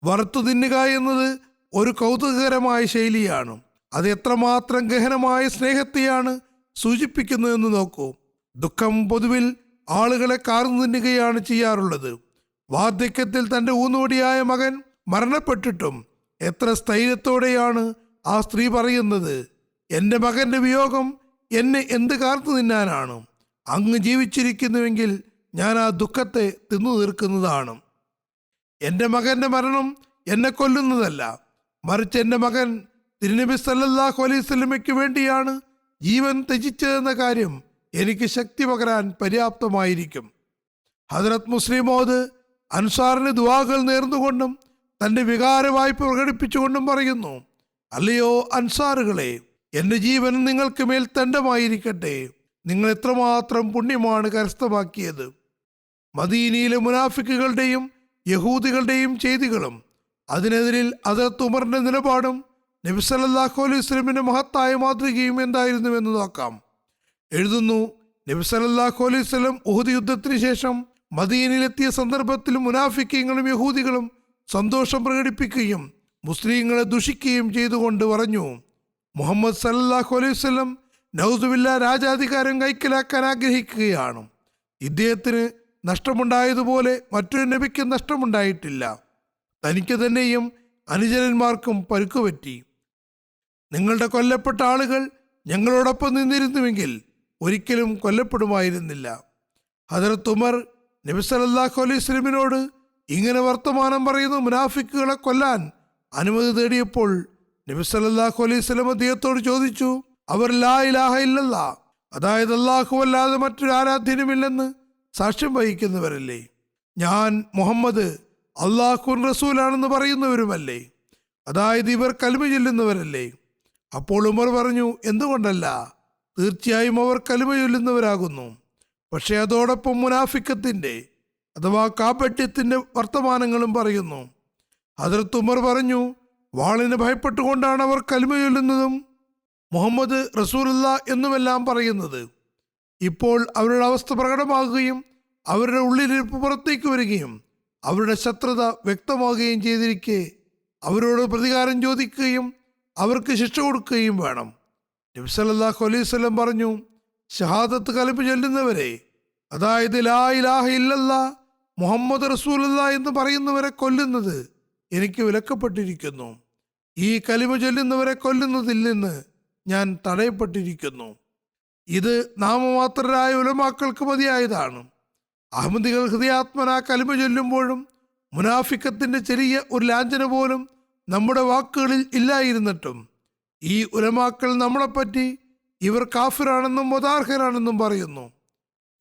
വറുത്തു തിന്നുക എന്നത് ഒരു കൗതുകകരമായ ശൈലിയാണ്. അത് എത്രമാത്രം ഗഹനമായ സ്നേഹത്തെയാണ് സൂചിപ്പിക്കുന്നതെന്ന് നോക്കൂ. ദുഃഖം പൊതുവിൽ ആളുകളെ കാർന്നു തിന്നുകയാണ് ചെയ്യാറുള്ളത്. വാർദ്ധക്യത്തിൽ തൻ്റെ ഊന്നുവടിയായ മകൻ മരണപ്പെട്ടിട്ടും എത്ര സ്ഥൈര്യത്തോടെയാണ് ആ സ്ത്രീ പറയുന്നത്, എൻ്റെ മകൻ്റെ വിയോഗം എന്നെ എന്ത് കാർന്നു തിന്നാനാണ്. അങ്ങ് ജീവിച്ചിരിക്കുന്നുവെങ്കിൽ ഞാൻ ആ ദുഃഖത്തെ തിന്നു തീർക്കുന്നതാണ്. എൻ്റെ മകൻ്റെ മരണം എന്നെ കൊല്ലുന്നതല്ല, മറിച്ച് എൻ്റെ മകൻ തിരുനബി സല്ലല്ലാഹു അലൈഹി വസല്ലമയ്ക്ക് വേണ്ടിയാണ് ജീവൻ ത്യജിച്ചതെന്ന കാര്യം എനിക്ക് ശക്തി പകരാൻ പര്യാപ്തമായിരിക്കും. ഹദ്റത്ത് മുസ്ലിം മൗദ് അൻസാറിന് ദുആകൾ നേർന്നുകൊണ്ടും തൻ്റെ വികാര വായ്പ പ്രകടിപ്പിച്ചുകൊണ്ടും പറയുന്നു, അല്ലയോ അൻസാറുകളെ, എൻ്റെ ജീവൻ നിങ്ങൾക്ക് മേൽ തണ്ടമായിരിക്കട്ടെ. നിങ്ങൾ എത്രമാത്രം പുണ്യമാണ് കരസ്ഥമാക്കിയത്. മദീനയിലെ മുനാഫിക്കുകളുടെയും യഹൂദികളുടെയും ചെയ്തികളും അതിനെതിരിൽ ഹദ്റത്ത് ഉമറിൻ്റെ നിലപാടും നബി സല്ലല്ലാഹു അലൈഹി വസല്ലമിൻ്റെ മഹത്തായ മാതൃകയും എന്തായിരുന്നുവെന്ന് നോക്കാം. എഴുതുന്നു, നബി സല്ലല്ലാഹു അലൈഹി വസല്ലം ഉഹദ് യുദ്ധത്തിന് ശേഷം മദീനയിലെത്തിയ സന്ദർഭത്തിൽ മുനാഫിക്കീങ്ങളും യഹൂദികളും സന്തോഷം പ്രകടിപ്പിക്കുകയും മുസ്ലിങ്ങളെ ദുഷിക്കുകയും ചെയ്തുകൊണ്ട് പറഞ്ഞു, മുഹമ്മദ് സല്ലല്ലാഹു അലൈഹി വസല്ലം നൗസുബില്ലാ രാജാധികാരം കൈക്കലാക്കാൻ ആഗ്രഹിക്കുകയാണ്. ഇദ്ദേഹത്തിന് നഷ്ടമുണ്ടായതുപോലെ മറ്റൊരു നബിക്ക് നഷ്ടമുണ്ടായിട്ടില്ല. തനിക്ക് തന്നെയും അനുചരന്മാർക്കും പരുക്കുപറ്റി. നിങ്ങളുടെ കൊല്ലപ്പെട്ട ആളുകൾ ഞങ്ങളോടൊപ്പം നിന്നിരുന്നുവെങ്കിൽ ഒരിക്കലും കൊല്ലപ്പെടുമായിരുന്നില്ല. ഹദ്റത്ത് ഉമർ നബി സല്ലല്ലാഹു അലൈഹി വസല്ലമിനോട് ഇങ്ങനെ വർത്തമാനം പറയുന്ന മുനാഫിക്കുകളെ കൊല്ലാൻ അനുമതി തേടിയപ്പോൾ നബി സല്ലല്ലാഹു അലൈഹി വസല്ലം അദ്ദേഹത്തോട് ചോദിച്ചു, അവർ ലാ ഇലാഹ ഇല്ലല്ലാ, അതായത് അല്ലാഹു അല്ലാതെ മറ്റൊരു ആരാധ്യനുമില്ലെന്ന് സാക്ഷ്യം വഹിക്കുന്നവരല്ലേ? ഞാൻ മുഹമ്മദ് അല്ലാഹുവിൻ റസൂലാണെന്ന് പറയുന്നവരുമല്ലേ? അതായത് ഇവർ കലിമ ചൊല്ലുന്നവരല്ലേ? അപ്പോൾ ഉമർ പറഞ്ഞു, എന്തുകൊണ്ടല്ല, തീർച്ചയായും അവർ കലിമ ചൊല്ലുന്നവരാകുന്നു. പക്ഷെ അതോടൊപ്പം മുനാഫിക്കത്തിന്റെ അഥവാ കാപട്യത്തിന്റെ വർത്തമാനങ്ങളും പറയുന്നു. ഹദ്റത്ത് ഉമർ പറഞ്ഞു, വാളിന് ഭയപ്പെട്ടുകൊണ്ടാണ് അവർ കലിമ ചൊല്ലുന്നതും മുഹമ്മദ് റസൂലുള്ള എന്നുമെല്ലാം പറയുന്നത്. ഇപ്പോൾ അവരുടെ അവസ്ഥ പ്രകടമാകുകയും അവരുടെ ഉള്ളിലിരിപ്പ് പുറത്തേക്ക് വരികയും അവരുടെ ശത്രുത വ്യക്തമാകുകയും ചെയ്തിരിക്കെ അവരോട് പ്രതികാരം ചോദിക്കുകയും അവർക്ക് ശിക്ഷ കൊടുക്കുകയും വേണം. നബി സല്ലല്ലാഹു അലൈഹി വസല്ലം പറഞ്ഞു, ഷഹാദത്ത് കലിമ ചൊല്ലുന്നവരെ, അതായത് ലാ ഇലാഹ ഇല്ലല്ലാ മുഹമ്മദ് റസൂലുള്ള എന്ന് പറയുന്നവരെ കൊല്ലുന്നത് എനിക്ക് വിലക്കപ്പെട്ടിരിക്കുന്നു. ഈ കലിമ ചൊല്ലുന്നവരെ കൊല്ലുന്നതിൽ നിന്ന് ഞാൻ തടയപ്പെട്ടിരിക്കുന്നു. ഇത് നാമമാത്രരായ ഉലമാക്കൾക്ക് മതിയായതാണ്. അഹമ്മദികൾ ഹൃദയാത്മന കലിമ ചൊല്ലുമ്പോഴും മുനാഫിക്കത്തിന്റെ ചെറിയ ഒരു ലാഞ്ചന പോലും നമ്മുടെ വാക്കുകളിൽ ഇല്ലായിരുന്നിട്ടും ഈ ഉലമാക്കൾ നമ്മളെപ്പറ്റി ഇവർ കാഫിറാണെന്നും മതാർഹരാണെന്നും പറയുന്നു.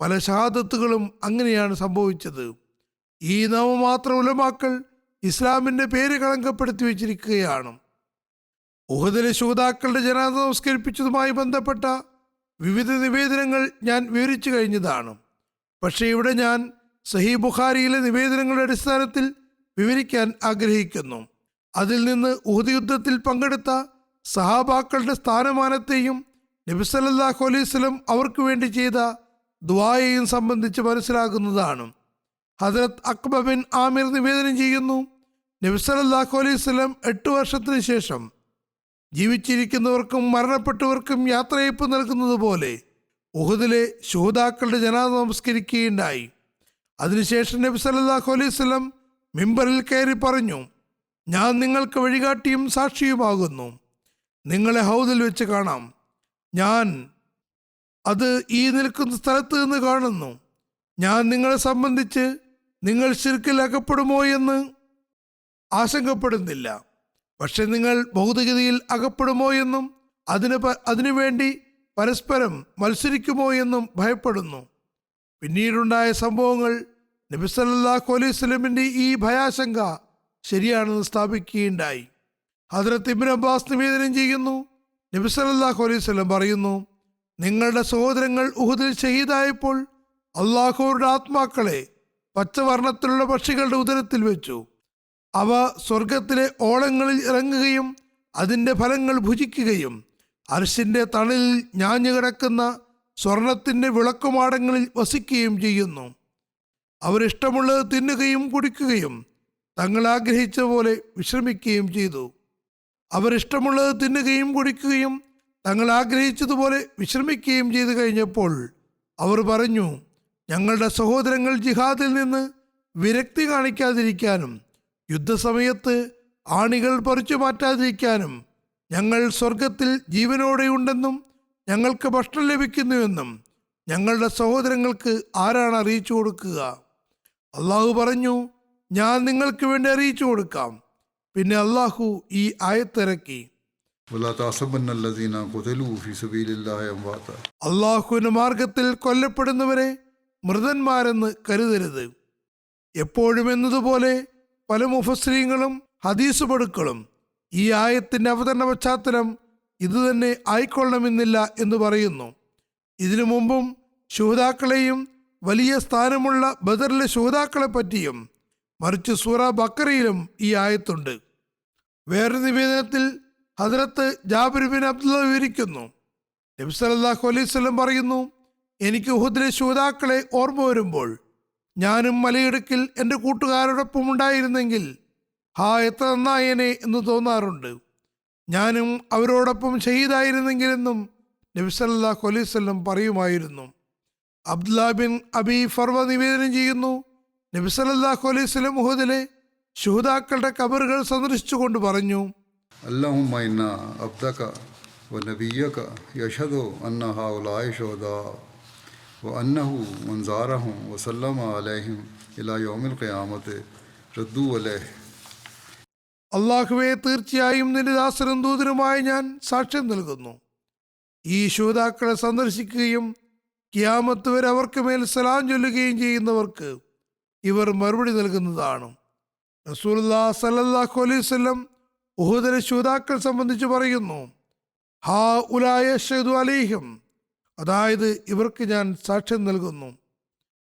പല ഷഹാദത്തുകളും അങ്ങനെയാണ് സംഭവിച്ചത്. ഈ നാമമാത്ര ഉലമാക്കൾ ഇസ്ലാമിന്റെ പേര് കളങ്കപ്പെടുത്തി വെച്ചിരിക്കുകയാണ്. ഉഹദിലെ ശുഹദാക്കളുടെ ജനാസ നമസ്കരിപ്പിച്ചതുമായി ബന്ധപ്പെട്ട വിവിധ നിവേദനങ്ങൾ ഞാൻ വിവരിച്ചു കഴിഞ്ഞതാണ്. പക്ഷേ ഇവിടെ ഞാൻ സഹീഹ് ബുഖാരിയിലെ നിവേദനങ്ങളുടെ അടിസ്ഥാനത്തിൽ വിവരിക്കാൻ ആഗ്രഹിക്കുന്നു. അതിൽ നിന്ന് ഉഹദ് യുദ്ധത്തിൽ പങ്കെടുത്ത സഹാബാക്കളുടെ സ്ഥാനമാനത്തെയും നബി സല്ലല്ലാഹു അലൈഹി വസല്ലം അവർക്ക് വേണ്ടി ചെയ്ത ദുആയെയും സംബന്ധിച്ച് മനസ്സിലാകുന്നതാണ്. ഹദ്റത്ത് അഖ്ബ ബിൻ ആമിർ നിവേദനം ചെയ്യുന്നു, നബി സല്ലല്ലാഹു അലൈഹി വസല്ലം 8 വർഷത്തിന് ശേഷം ജീവിച്ചിരിക്കുന്നവർക്കും മരണപ്പെട്ടവർക്കും യാത്രയയപ്പ് നൽകുന്നത് പോലെ ഉഹദിലെ ശുഹദാക്കളുടെ ജനാസ നമസ്കരിക്കുകയുണ്ടായി. അതിനുശേഷം നബി സല്ലല്ലാഹു അലൈഹി വസല്ലം മിമ്പറിൽ കയറി പറഞ്ഞു, ഞാൻ നിങ്ങൾക്ക് വഴികാട്ടിയും സാക്ഷിയുമാകുന്നു. നിങ്ങളെ ഹൗദിൽ വെച്ച് കാണാം. ഞാൻ അത് ഈ നിൽക്കുന്ന സ്ഥലത്ത് നിന്ന് കാണുന്നു. ഞാൻ നിങ്ങളെ സംബന്ധിച്ച് നിങ്ങൾ ശിർക്കിൽ അകപ്പെടുമോ എന്ന് ആശങ്കപ്പെടുന്നില്ല. പക്ഷെ നിങ്ങൾ ഭൗതികതയിൽ അകപ്പെടുമോ എന്നും അതിനുവേണ്ടി പരസ്പരം മത്സരിക്കുമോ എന്നും ഭയപ്പെടുന്നു. പിന്നീടുണ്ടായ സംഭവങ്ങൾ നബി സല്ലല്ലാഹു അലൈഹി വസല്ലമിന്റെ ഈ ഭയാശങ്ക ശരിയാണെന്ന് സ്ഥാപിക്കുകയുണ്ടായി. ഹദ്റത്ത് ഇബ്നു അബ്ബാസ് നിവേദനം ചെയ്യുന്നു, നബി സല്ലല്ലാഹു അലൈഹി വസല്ലം പറയുന്നു, നിങ്ങളുടെ സഹോദരങ്ങൾ ഉഹദിൽ ഷഹീദായപ്പോൾ അള്ളാഹുവിന്റെ ആത്മാക്കളെ പച്ചവർണ്ണത്തിലുള്ള പക്ഷികളുടെ ഉദരത്തിൽ വെച്ചു. അവ സ്വർഗത്തിലെ ഓളങ്ങളിൽ ഇറങ്ങുകയും അതിൻ്റെ ഫലങ്ങൾ ഭുജിക്കുകയും അർശിന്റെ തണലിൽ ഞാഞ്ഞുകിടക്കുന്ന സ്വർണത്തിന്റെ വിളക്കുമാടങ്ങളിൽ വസിക്കുകയും ചെയ്യുന്നു. അവരിഷ്ടമുള്ളത് തിന്നുകയും കുടിക്കുകയും തങ്ങൾ ആഗ്രഹിച്ച പോലെ വിശ്രമിക്കുകയും ചെയ്തു. അവരിഷ്ടമുള്ളത് തിന്നുകയും കുടിക്കുകയും തങ്ങൾ ആഗ്രഹിച്ചതുപോലെ വിശ്രമിക്കുകയും ചെയ്തു കഴിഞ്ഞപ്പോൾ അവർ പറഞ്ഞു, ഞങ്ങളുടെ സഹോദരങ്ങൾ ജിഹാദിൽ നിന്ന് വിരക്തി കാണിക്കാതിരിക്കാനും യുദ്ധസമയത്ത് ആണികൾ പറിച്ചു മാറ്റാതിരിക്കാനും ഞങ്ങൾ സ്വർഗത്തിൽ ജീവനോടെയുണ്ടെന്നും ഞങ്ങൾക്ക് ഭക്ഷണം ലഭിക്കുന്നുവെന്നും ഞങ്ങളുടെ സഹോദരങ്ങൾക്ക് ആരാണ് അറിയിച്ചു കൊടുക്കുക? അള്ളാഹു പറഞ്ഞു, ഞാൻ നിങ്ങൾക്ക് വേണ്ടി അറിയിച്ചു കൊടുക്കാം. പിന്നെ അള്ളാഹു ഈ ആയത്തിറക്കി, അള്ളാഹുവിന്റെ മാർഗത്തിൽ കൊല്ലപ്പെടുന്നവരെ മൃതന്മാരെന്ന് കരുതരുത്. എപ്പോഴും എന്നതുപോലെ പല മുഫസ്സിരീങ്ങളും ഹദീസ് പടുക്കളും ഈ ആയത്തിന്റെ അവതരണ പശ്ചാത്തലം ഇതുതന്നെ ആയിക്കൊള്ളണമെന്നില്ല എന്ന് പറയുന്നു. ഇതിനു മുമ്പും ശുഹദാക്കളെയും വലിയ സ്ഥാനമുള്ള ബദറിലെ ശുഹദാക്കളെ പറ്റിയും മറിച്ച് സൂറ ബക്കറയിലും ഈ ആയത്തുണ്ട്. വേറെ നിവേദനത്തിൽ ഹദ്റത്ത് ജാബിർ ബിൻ അബ്ദുള്ള വിവരിക്കുന്നു, നബി സല്ലല്ലാഹു അലൈഹി വസല്ലം പറയുന്നു, എനിക്ക് ഉഹദിലെ ശുഹദാക്കളെ ഓർമ്മ വരുമ്പോൾ ഞാനും മലയിടുക്കിൽ എൻ്റെ കൂട്ടുകാരോടൊപ്പം ഉണ്ടായിരുന്നെങ്കിൽ എത്ര നന്നായനെ എന്ന് തോന്നാറുണ്ട്. ഞാനും അവരോടൊപ്പം ഷഹീദായിരുന്നെങ്കിലെന്നും നബി സല്ലല്ലാഹു അലൈഹി വസല്ലം പറയുമായിരുന്നു. അബ്ദുല്ലാ ബിൻ അബി ഫർവ നിവേദനം ചെയ്യുന്നു, നബി സല്ലല്ലാഹു അലൈഹി വസല്ലം ഉഹദിലെ ശുഹദാക്കളുടെ ഖബറുകൾ സന്ദർശിച്ചുകൊണ്ട് പറഞ്ഞു, അല്ലാഹുമ്മ ഇന്നാ അബ്ദക വനബിയ്യക യശ്ഹദു അന്ന ഹൗലാഇ ശുഹദാ വഅന്നഹു മൻ സാറഹും വസല്ലമ അലൈഹിം ഇലാ യൗമിൽ ഖിയാമത്തി റദ്ദു അലൈഹി. അള്ളാഹുവേ, തീർച്ചയായും നിന്റെ ദാസനും ദൂതനുമായി ഞാൻ സാക്ഷ്യം നൽകുന്നു, ഈ ശൂതാക്കളെ സന്ദർശിക്കുകയും ഖിയാമത്ത് വരെ അവർക്ക് മേൽ സലാം ചൊല്ലുകയും ചെയ്യുന്നവർക്ക് ഇവർ മറുപടി നൽകുന്നതാണ്. റസൂലുള്ളാഹി സ്വല്ലല്ലാഹു അലൈഹി വസല്ലം ഉഹുദിലെ ശൂതാക്കൾ സംബന്ധിച്ച് പറയുന്നു, ഹാ ഉലായ യശ്ഹദു അലൈഹിം, അതായത് ഇവർക്ക് ഞാൻ സാക്ഷ്യം നൽകുന്നു.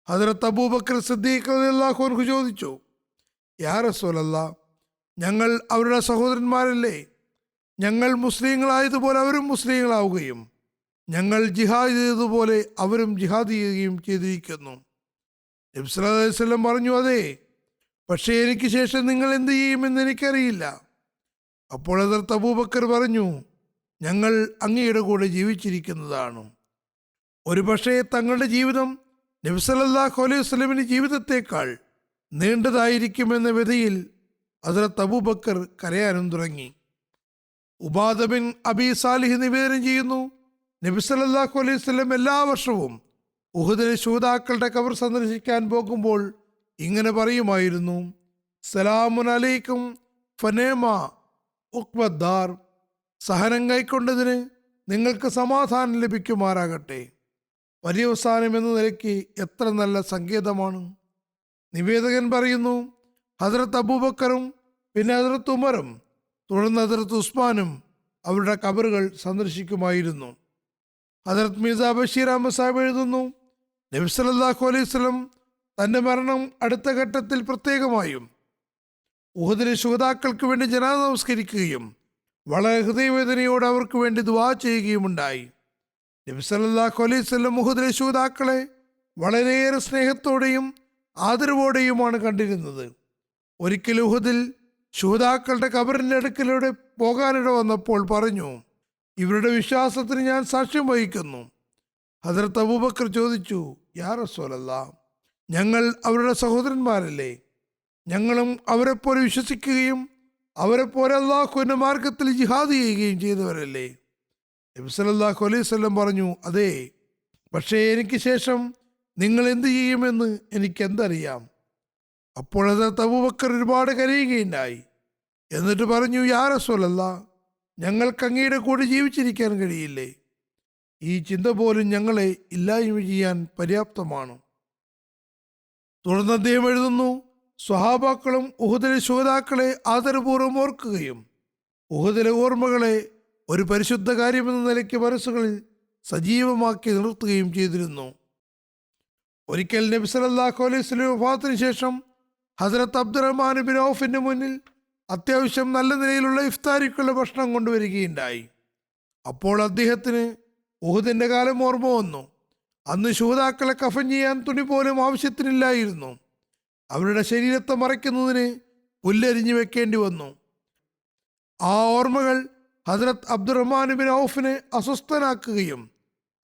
ഹദ്റത്ത് അബൂബക്കർ സിദ്ദീഖ് റളിയല്ലാഹു അൻഹു ചോദിച്ചു, യാ റസൂലല്ലാഹ്, ഞങ്ങൾ അവരുടെ സഹോദരന്മാരല്ലേ? ഞങ്ങൾ മുസ്ലിങ്ങളായതുപോലെ അവരും മുസ്ലിങ്ങളാവുകയും ഞങ്ങൾ ജിഹാദ് ചെയ്തതുപോലെ അവരും ജിഹാദ് ചെയ്യുകയും ചെയ്തിരിക്കുന്നു. നബി സല്ലല്ലാഹു അലൈഹി വസല്ലം പറഞ്ഞു, അതെ, പക്ഷേ എനിക്ക് ശേഷം നിങ്ങൾ എന്ത് ചെയ്യുമെന്ന് എനിക്കറിയില്ല. അപ്പോൾ ഹദ്റത്ത് അബൂബക്കർ പറഞ്ഞു, ഞങ്ങൾ അങ്ങയുടെ കൂടെ ജീവിച്ചിരിക്കുന്നതാണ്. ഒരു പക്ഷേ തങ്ങളുടെ ജീവിതം നബി സല്ലല്ലാഹു അലൈഹി വസല്ലമിന്റെ ജീവിതത്തേക്കാൾ നീണ്ടതായിരിക്കുമെന്ന വ്യതയിൽ ഹദ്റത്ത് അബൂബക്കർ കരയാനും തുടങ്ങി. ഉബാദ ബിൻ അബി സാലിഹ് നിവേദനം ചെയ്യുന്നു, നബി സല്ലല്ലാഹു അലൈഹി വസല്ലം എല്ലാ വർഷവും ഉഹുദിലെ ശൂതാക്കളുടെ ഖബർ സന്ദർശിക്കാൻ പോകുമ്പോൾ ഇങ്ങനെ പറയുമായിരുന്നു, സലാമുൻ അലൈക്കും ഫനേമ ഉഖ്ബദ്ദാർ, സഹനം കൈക്കൊണ്ടതിന് നിങ്ങൾക്ക് സമാധാനം ലഭിക്കുമാറാകട്ടെ. പര്യവസാനം എന്ന നിലയ്ക്ക് എത്ര നല്ല സങ്കേതമാണ്. നിവേദകൻ പറയുന്നു, ഹദ്റത്ത് അബൂബക്കറും പിന്നെ ഹദ്റത്ത് ഉമറും തുടർന്ന് ഹദ്റത്ത് ഉസ്മാനും അവരുടെ ഖബറുകൾ സന്ദർശിക്കുമായിരുന്നു. ഹദ്റത്ത് മിർസ ബഷീർ അഹമ്മദ് സാഹിബ് എഴുതുന്നു, നബി സല്ലല്ലാഹു അലൈഹി വസല്ലം തൻ്റെ മരണം അടുത്ത ഘട്ടത്തിൽ പ്രത്യേകമായും ഉഹദിലെ ശുഹദാക്കൾക്ക് വേണ്ടി ജനാസ നമസ്കരിക്കുകയും വളരെ ഹൃദയവേദനയോടെ അവർക്ക് വേണ്ടി ദുആ ചെയ്യുകയുമുണ്ടായി. നബി സല്ലല്ലാഹു അലൈഹി വസല്ലം ഉഹദിലെ ശുഹദാക്കളെ വളരെയേറെ സ്നേഹത്തോടെയും ആദരവോടെയുമാണ് കണ്ടിരുന്നത്. ഒരിക്കൽ ഉഹദിൽ ശുഹദാക്കളുടെ ഖബറിൻ്റെ അടുക്കലൂടെ പോകാനിട വന്നപ്പോൾ പറഞ്ഞു, ഇവരുടെ വിശ്വാസത്തിന് ഞാൻ സാക്ഷ്യം വഹിക്കുന്നു. ഹദ്റത്ത് അബൂബക്കർ ചോദിച്ചു, യാ റസൂലല്ലാഹ്, ഞങ്ങൾ അവരുടെ സഹോദരന്മാരല്ലേ? ഞങ്ങളും അവരെപ്പോലെ വിശ്വസിക്കുകയും അവരെപ്പോലെ അള്ളാഹുവിൻ്റെ മാർഗത്തിൽ ജിഹാദ് ചെയ്യുകയും ചെയ്തവരല്ലേ? നബി സല്ലല്ലാഹു അലൈഹി വസല്ലം പറഞ്ഞു, അതെ, പക്ഷേ എനിക്ക് ശേഷം നിങ്ങൾ എന്ത് ചെയ്യുമെന്ന് എനിക്കെന്തറിയാം. അപ്പോൾ ഹദ്റത്ത് അബൂബക്കർ ഒരുപാട് കരയുകയുണ്ടായി. എന്നിട്ട് പറഞ്ഞു, യാ റസൂലല്ലാഹ്, ഞങ്ങൾക്ക് അങ്ങയുടെ കൂടെ ജീവിച്ചിരിക്കാൻ കഴിയില്ലേ? ഈ ചിന്ത പോലും ഞങ്ങളെ ഇല്ലായ്മ ചെയ്യാൻ പര്യാപ്തമാണ്. തുടർന്ന് അദ്ദേഹം എഴുതുന്നു, സ്വഹാബാക്കളും ഉഹദിലെ ശുഹദാക്കളെ ആദരപൂർവ്വം ഓർക്കുകയും ഉഹദിലെ ഓർമ്മകളെ ഒരു പരിശുദ്ധ കാര്യമെന്ന നിലയ്ക്ക് മനസ്സുകളിൽ സജീവമാക്കി നിർത്തുകയും ചെയ്തിരുന്നു. ഒരിക്കൽ നബി സല്ലല്ലാഹു അലൈഹി വസല്ലം വഫാത്തിന് ശേഷം ഹദ്റത്ത് അബ്ദുറഹ്മാൻ ബിൻ ഔഫിന്റെ മുന്നിൽ അത്യാവശ്യം നല്ല നിലയിലുള്ള ഇഫ്താരിക്കുള്ള ഭക്ഷണം കൊണ്ടുവരികയുണ്ടായി. അപ്പോൾ അദ്ദേഹത്തിന് ഉഹദിന്റെ കാലം ഓർമ്മ വന്നു. അന്ന് ശൂതാക്കളെ കഫൻ ചെയ്യാൻ തുണി പോലും ആവശ്യത്തിനില്ലായിരുന്നു. അവരുടെ ശരീരത്തെ മറയ്ക്കുന്നതിന് പുല്ലരിഞ്ഞു വെക്കേണ്ടി വന്നു. ആ ഓർമ്മകൾ ഹദ്റത്ത് അബ്ദുറഹ്മാൻ ബിൻ ഔഫിനെ അസ്വസ്ഥനാക്കുകയും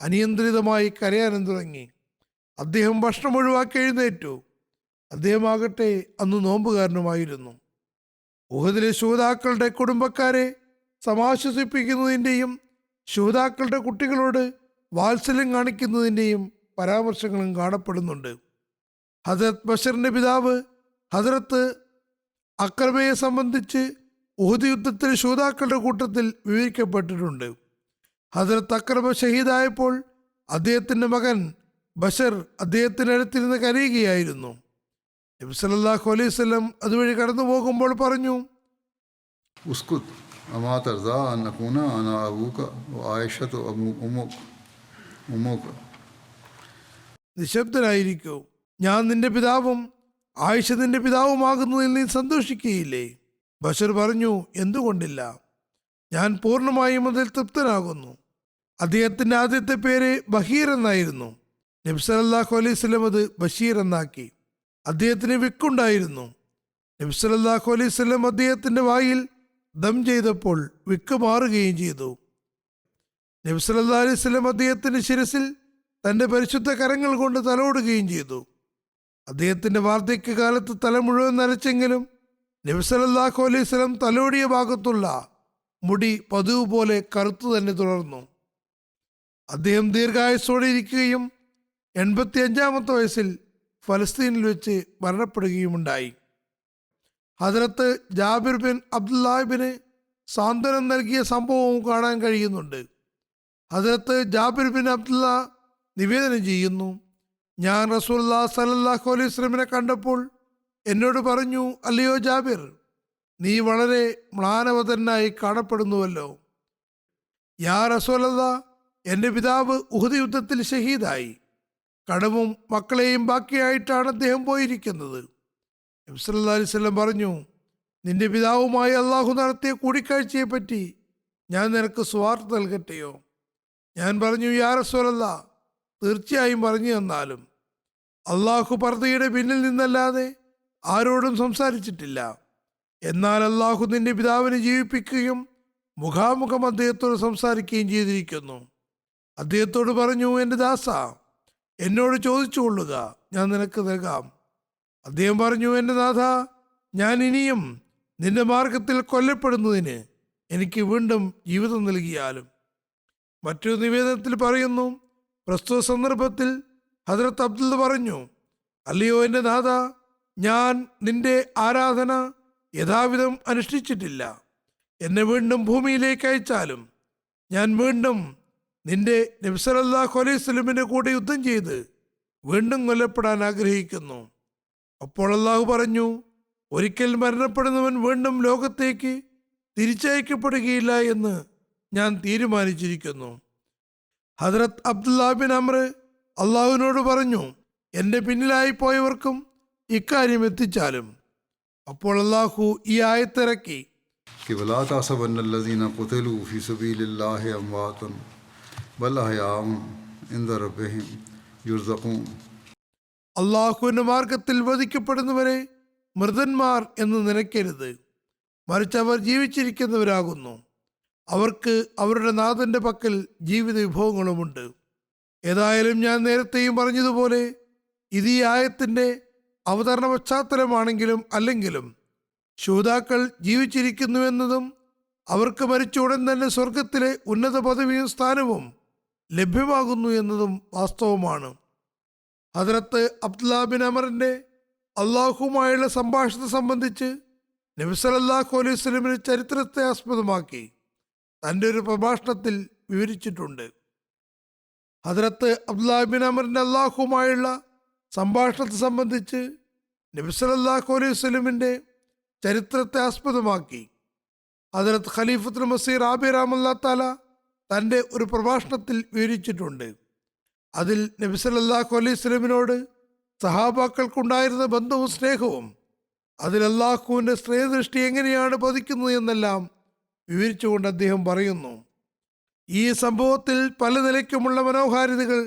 അനിയന്ത്രിതമായി കരയാനും തുടങ്ങി. അദ്ദേഹം ഭക്ഷണം ഒഴിവാക്കി എഴുന്നേറ്റു. അദ്ദേഹമാകട്ടെ അന്ന് നോമ്പുകാരനുമായിരുന്നു. ഉഹദിലെ ശൂതാക്കളുടെ കുടുംബക്കാരെ സമാശ്വസിപ്പിക്കുന്നതിൻ്റെയും ശൂതാക്കളുടെ കുട്ടികളോട് വാത്സല്യം കാണിക്കുന്നതിൻ്റെയും പരാമർശങ്ങളും കാണപ്പെടുന്നുണ്ട്. ഹദ്റത്ത് ബഷറിൻ്റെ പിതാവ് ഹദ്റത്ത് അക്രമയെ സംബന്ധിച്ച് ഉഹദ് യുദ്ധത്തിൽ ശൂതാക്കളുടെ കൂട്ടത്തിൽ വിവരിക്കപ്പെട്ടിട്ടുണ്ട്. ഹദ്റത്ത് അക്രമ ഷഹീദായപ്പോൾ അദ്ദേഹത്തിൻ്റെ മകൻ ബഷർ അദ്ദേഹത്തിൻ്റെ അടുത്തിരുന്ന് കരയുകയായിരുന്നു. നബി സല്ലല്ലാഹു അലൈഹി വസല്ലം അതുവഴി കടന്നു പോകുമ്പോൾ പറഞ്ഞു, ഉസ്കുത് അമാ തർദാ അൻ അകൂന അനാ അബൂക വ ആയിഷതു ഉമ്മുക, നിശബ്ദനായിരിക്കൂ, ഞാൻ നിന്റെ പിതാവും ആയിഷ നിന്റെ പിതാവുമാകുന്നതിൽ നീ സന്തോഷിക്കുകയില്ലേ? ബഷർ പറഞ്ഞു, എന്തുകൊണ്ടില്ല, ഞാൻ പൂർണ്ണമായും അതിൽ തൃപ്തനാകുന്നു. അദ്ദേഹത്തിൻ്റെ ആദ്യത്തെ പേര് ബഹീർ എന്നായിരുന്നു. നബി സല്ലല്ലാഹു അലൈഹി വസല്ലം അത് ബഷീർ എന്നാക്കി. അദ്ദേഹത്തിന് വിക്കുണ്ടായിരുന്നു. നബി സല്ലല്ലാഹു അലൈഹി വസല്ലം അദ്ദേഹത്തിൻ്റെ വായിൽ ദം ചെയ്തപ്പോൾ വിക്ക് മാറുകയും ചെയ്തു. നബി സല്ലല്ലാഹു അലൈഹി വസല്ലം അദ്ദേഹത്തിൻ്റെ ശിരസിൽ തൻ്റെ പരിശുദ്ധ കരങ്ങൾ കൊണ്ട് തലോടുകയും ചെയ്തു. അദ്ദേഹത്തിൻ്റെ വാർദ്ധക്യകാലത്ത് തല മുഴുവൻ നരച്ചെങ്കിലും നബി സല്ലല്ലാഹു അലൈഹി വസല്ലം തലോടിയ ഭാഗത്തുള്ള മുടി പതിവ് പോലെ കറുത്തു തന്നെ തുടർന്നു. അദ്ദേഹം ദീർഘായുസ്സോടെ ഇരിക്കുകയും 85-ാമത്തെ വയസ്സിൽ ഫലസ്തീനിൽ വെച്ച് മരണപ്പെടുകയുമുണ്ടായി. ഹദ്റത്ത് ജാബിർ ബിൻ അബ്ദുല്ലാഹിബിന് സാന്ത്വനം നൽകിയ സംഭവവും കാണാൻ കഴിയുന്നുണ്ട്. ഹദരത്ത് ജാബിർ ബിൻ അബ്ദുള്ള നിവേദനം ചെയ്യുന്നു, ഞാൻ റസൂലുള്ളാഹി സ്വല്ലല്ലാഹു അലൈഹി വസല്ലമയെ കണ്ടപ്പോൾ എന്നോട് പറഞ്ഞു, അല്ലയോ ജാബിർ, നീ വളരെ മ്ലാനവതനായി കാണപ്പെടുന്നുവല്ലോ. യാ റസൂലല്ലാഹ്, എൻ്റെ പിതാവ് ഉഹദ് യുദ്ധത്തിൽ ഷഹീദായി. കടവും മക്കളെയും ബാക്കിയായിട്ടാണ് അദ്ദേഹം പോയിരിക്കുന്നത്. നബി സല്ലല്ലാഹു അലൈഹി വസല്ലം പറഞ്ഞു, നിന്റെ പിതാവുമായി അള്ളാഹു നടത്തിയ കൂടിക്കാഴ്ചയെപ്പറ്റി ഞാൻ നിനക്ക് സ്വാർത്ഥ നൽകട്ടെയോ? ഞാൻ പറഞ്ഞു, യാ റസൂലല്ലാഹ്, തീർച്ചയായും പറഞ്ഞു തന്നാലും. അള്ളാഹു പർദ്ദയുടെ പിന്നിൽ നിന്നല്ലാതെ ആരോടും സംസാരിച്ചിട്ടില്ല. എന്നാൽ അള്ളാഹു നിന്റെ പിതാവിനെ ജീവിപ്പിക്കുകയും മുഖാമുഖം അദ്ദേഹത്തോട് സംസാരിക്കുകയും ചെയ്തിരിക്കുന്നു. അദ്ദേഹത്തോട് പറഞ്ഞു, എൻ്റെ ദാസ, എന്നോട് ചോദിച്ചു കൊള്ളുക, ഞാൻ നിനക്ക് നൽകാം. അദ്ദേഹം പറഞ്ഞു, എൻ്റെ നാഥ, ഞാൻ ഇനിയും നിന്റെ മാർഗത്തിൽ കൊല്ലപ്പെടുന്നതിന് എനിക്ക് വീണ്ടും ജീവിതം നൽകിയാലും. മറ്റൊരു നിവേദനത്തിൽ പറയുന്നു, പ്രസ്തുത സന്ദർഭത്തിൽ ഹദ്രത്ത് അബ്ദുള്ള പറഞ്ഞു, അല്ലയോ എൻ്റെ നാഥ, ഞാൻ നിന്റെ ആരാധന യഥാവിധം അനുഷ്ഠിച്ചിട്ടില്ല. എന്നെ വീണ്ടും ഭൂമിയിലേക്ക് അയച്ചാലും ഞാൻ വീണ്ടും നിന്റെ നബി സല്ലല്ലാഹു അലൈഹി വസല്ലമിന്റെ കൂടെ യുദ്ധം ചെയ്ത് വീണ്ടും കൊല്ലപ്പെടാൻ ആഗ്രഹിക്കുന്നു. അപ്പോൾ അള്ളാഹു പറഞ്ഞു, ഒരിക്കൽ മരണപ്പെടുന്നവൻ വീണ്ടും ലോകത്തേക്ക് തിരിച്ചയക്കപ്പെടുകയില്ല എന്ന് ഞാൻ തീരുമാനിച്ചിരിക്കുന്നു. ഹദ്രത്ത് അബ്ദുല്ലാ ബിൻ അംർ അള്ളാഹുവിനോട് പറഞ്ഞു, എൻ്റെ പിന്നിലായി പോയവർക്കും ഇക്കാര്യം എത്തിച്ചാലും. അപ്പോൾ അള്ളാഹു ഈ ആയത്തിറക്കി, कि वला ताहसबन्न अल्लज़ीना क़ुतिलू फ़ी सबीलिल्लाहि अम्वातुन बल अहयाउन इन्द रब्बिहिम युर्ज़क़ून. അള്ളാഹുവിൻ്റെ മാർഗത്തിൽ വധിക്കപ്പെടുന്നവരെ മൃതന്മാർ എന്ന് നിനയ്ക്കരുത്, മറിച്ച് അവർ ജീവിച്ചിരിക്കുന്നവരാകുന്നു. അവർക്ക് അവരുടെ നാഥൻ്റെ പക്കൽ ജീവിത വിഭവങ്ങളുമുണ്ട്. ഏതായാലും ഞാൻ നേരത്തെയും പറഞ്ഞതുപോലെ ഇത് ഈ ആയത്തിൻ്റെ അവതരണ പശ്ചാത്തലമാണെങ്കിലും അല്ലെങ്കിലും ശൂതാക്കൾ ജീവിച്ചിരിക്കുന്നുവെന്നതും അവർക്ക് മരിച്ച ഉടൻ തന്നെ സ്വർഗത്തിലെ ഉന്നത പദവിയും സ്ഥാനവും ലഭ്യമാകുന്നു എന്നതും വാസ്തവമാണ്. ഹദ്രത്ത് അബ്ദുല്ലാ ബിൻ അമറിൻ്റെ അള്ളാഹുമായുള്ള സംഭാഷണത്തെ സംബന്ധിച്ച് നബി സല്ലല്ലാഹു അലൈഹി വസല്ലമിന്റെ ചരിത്രത്തെ ആസ്പദമാക്കി തൻ്റെ ഒരു പ്രഭാഷണത്തിൽ വിവരിച്ചിട്ടുണ്ട്. ഹദ്രത്ത് അബ്ദുല്ലാ ബിൻ അമറിൻ്റെ അള്ളാഹുമായുള്ള സംഭാഷണത്തെ സംബന്ധിച്ച് നബി സല്ലല്ലാഹു അലൈഹി വസല്ലമിന്റെ ചരിത്രത്തെ ആസ്പദമാക്കി ഹദ്രത്ത് ഖലീഫത്തുൽ മസീഹ് റാബി റഹ്മത്തുള്ളാഹി തആല തൻ്റെ ഒരു പ്രഭാഷണത്തിൽ വിവരിച്ചിട്ടുണ്ട്. അതിൽ നബി സല്ലല്ലാഹു അലൈഹി വസല്ലമിനോട് സഹാബാക്കൾക്കുണ്ടായിരുന്ന ബന്ധവും സ്നേഹവും അതിൽ അള്ളാഹുവിൻ്റെ സ്നേഹദൃഷ്ടി എങ്ങനെയാണ് പതിക്കുന്നത് എന്നെല്ലാം വിവരിച്ചുകൊണ്ട് അദ്ദേഹം പറയുന്നു, ഈ സംഭവത്തിൽ പല നിലയ്ക്കുമുള്ള മനോഹാരിതകൾ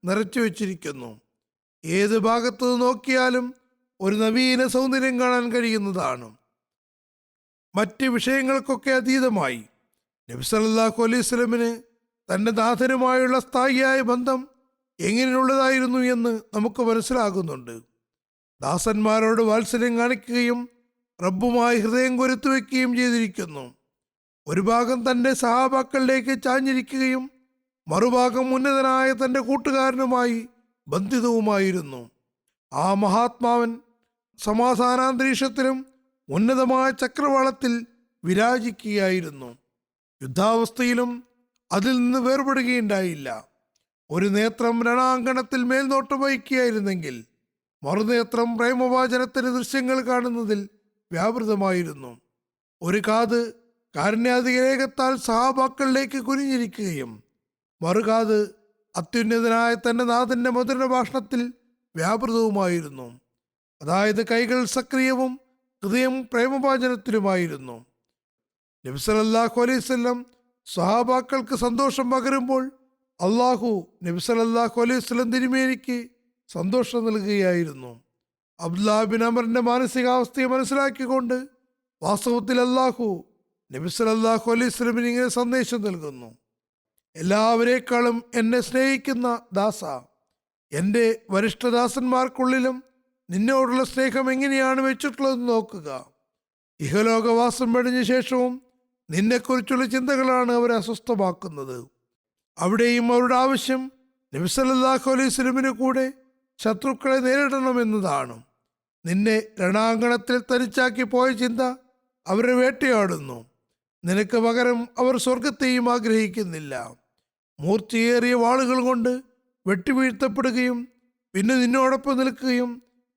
നിറച്ചു വച്ചിരിക്കുന്നു. ഏത് ഭാഗത്ത് നോക്കിയാലും ഒരു നവീന സൗന്ദര്യം കാണാൻ കഴിയുന്നതാണ്. മറ്റ് വിഷയങ്ങൾക്കൊക്കെ അതീതമായി നബി സല്ലല്ലാഹു അലൈഹി വസല്ലമിന് തൻ്റെ നാഥനുമായുള്ള സ്ഥായിയായ ബന്ധം എങ്ങനെയുള്ളതായിരുന്നു എന്ന് നമുക്ക് മനസ്സിലാകുന്നുണ്ട്. ദാസന്മാരോട് വാത്സല്യം കാണിക്കുകയും റബ്ബുമായി ഹൃദയം കൊരുത്തു വയ്ക്കുകയും ചെയ്തിരിക്കുന്നു. ഒരു ഭാഗം തൻ്റെ സഹാബാക്കളിലേക്ക് ചാഞ്ഞിരിക്കുകയും മറുഭാഗം ഉന്നതനായ തൻ്റെ കൂട്ടുകാരനുമായി ബന്ധിതവുമായിരുന്നു. ആ മഹാത്മാവൻ സമാധാനാന്തരീക്ഷത്തിലും ഉന്നതമായ ചക്രവാളത്തിൽ വിരാജിക്കുകയായിരുന്നു. യുദ്ധാവസ്ഥയിലും അതിൽ നിന്ന് വേർപെടുകയുണ്ടായില്ല. ഒരു നേത്രം രണാങ്കണത്തിൽ മേൽനോട്ടം വഹിക്കുകയായിരുന്നെങ്കിൽ മറുനേത്രം പ്രേമവാചനത്തിന് ദൃശ്യങ്ങൾ കാണുന്നതിൽ വ്യാപൃതമായിരുന്നു. ഒരു കാത് കാരുണ്യാതിരേകത്താൽ സഹാബാക്കളിലേക്ക് കുനിഞ്ഞിരിക്കുകയും മറുകാത് അത്യുന്നതനായ തൻ്റെ നാഥൻ്റെ മധുര ഭാഷണത്തിൽ വ്യാപൃതവുമായിരുന്നു. അതായത് കൈകൾ സക്രിയവും ഹൃദയം പ്രേമഭാചനത്തിലുമായിരുന്നു. നബി സല്ലല്ലാഹു അലൈഹി വസല്ലം സ്വഹാബാക്കൾക്ക് സന്തോഷം പകരുമ്പോൾ അള്ളാഹു നബി സല്ലല്ലാഹു അലൈഹി വസല്ലം തിരുമേനിക്ക് സന്തോഷം നൽകുകയായിരുന്നു. അബ്ദുല്ലാ ബിൻ അമറിൻ്റെ മാനസികാവസ്ഥയെ മനസ്സിലാക്കിക്കൊണ്ട് വാസ്തവത്തിൽ അള്ളാഹു നബി സല്ലല്ലാഹു അലൈഹി വസല്ലമിന് ഇങ്ങനെ സന്ദേശം നൽകുന്നു, എല്ലാവരേക്കാളും എന്നെ സ്നേഹിക്കുന്ന ദാസ, എൻ്റെ വരിഷ്ഠദാസന്മാർക്കുള്ളിലും നിന്നോടുള്ള സ്നേഹം എങ്ങനെയാണ് വെച്ചിട്ടുള്ളതെന്ന് നോക്കുക. ഇഹലോകവാസം വെടിഞ്ഞ ശേഷവും നിന്നെക്കുറിച്ചുള്ള ചിന്തകളാണ് അവരെ അസ്വസ്ഥമാക്കുന്നത്. അവിടെയും അവരുടെ ആവശ്യം നബി സല്ലല്ലാഹു അലൈഹി വസല്ലമിന് കൂടെ ശത്രുക്കളെ നേരിടണമെന്നതാണ്. നിന്നെ രണാങ്കണത്തിൽ തനിച്ചാക്കി പോയ ചിന്ത അവരെ വേട്ടയാടുന്നു. നിനക്ക് പകരം അവർ സ്വർഗത്തെയും ആഗ്രഹിക്കുന്നില്ല. മൂർച്ചയേറിയ വാളുകൾ കൊണ്ട് വെട്ടിവീഴ്ത്തപ്പെടുകയും പിന്നെ നിന്നോടൊപ്പം നിൽക്കുകയും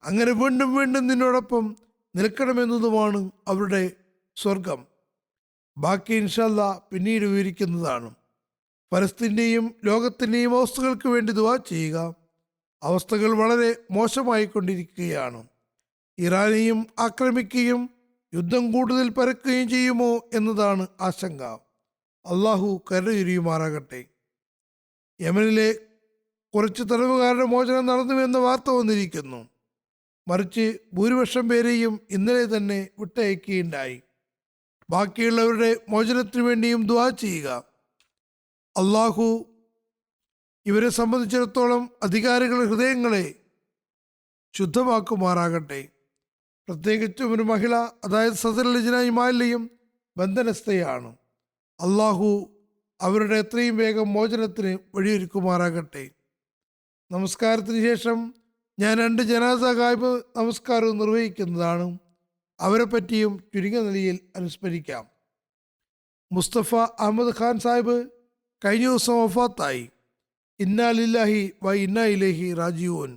അങ്ങനെ വീണ്ടും വീണ്ടും നിന്നോടൊപ്പം നിൽക്കണമെന്നതുമാണ് അവരുടെ സ്വർഗം. ബാക്കി ഇൻഷാല്ല പിന്നീട് വിവരിക്കുന്നതാണ്. ഫലസ്തീൻ്റെയും ലോകത്തിൻ്റെയും അവസ്ഥകൾക്ക് വേണ്ടി ദുആ ചെയ്യുക. അവസ്ഥകൾ വളരെ മോശമായിക്കൊണ്ടിരിക്കുകയാണ്. ഇറാനെയും ആക്രമിക്കുകയും യുദ്ധം കൂടുതൽ പരക്കുകയും ചെയ്യുമോ എന്നതാണ് ആശങ്ക. അള്ളാഹു കരുണയുമാറാകട്ടെ. യമനിലെ കുറച്ച് തടവുകാരുടെ മോചനം നടന്നുവെന്ന വാർത്ത വന്നിരിക്കുന്നു. മറിച്ച് ഭൂരിപക്ഷം പേരെയും ഇന്നലെ തന്നെ വിട്ടയക്കുകയുണ്ടായി. ബാക്കിയുള്ളവരുടെ മോചനത്തിനു വേണ്ടിയും ദുആ ചെയ്യുക. അള്ളാഹു ഇവരെ സംബന്ധിച്ചിടത്തോളം അധികാരികളുടെ ഹൃദയങ്ങളെ ശുദ്ധമാക്കുമാറാകട്ടെ. പ്രത്യേകിച്ചും ഒരു മഹിള, അതായത് സദർ ലജ്നായി മാലിയും ബന്ധനസ്ഥയാണ്. അള്ളാഹു അവരുടെ എത്രയും വേഗം മോചനത്തിന് വഴിയൊരുക്കുമാറാകട്ടെ. നമസ്കാരത്തിന് ശേഷം ഞാൻ 2 ജനാസ ഗായിബ് നമസ്കാരവും നിർവഹിക്കുന്നതാണ്. അവരെ പറ്റിയും ചുരുങ്ങിയ നിലയിൽ അനുസ്മരിക്കാം. മുസ്തഫ അഹമ്മദ് ഖാൻ സാഹിബ് കഴിഞ്ഞ ദിവസം വഫാത്തായി. ഇന്നാ ലില്ലാഹി വ ഇന്നാ ഇലൈഹി റാജിഊൻ.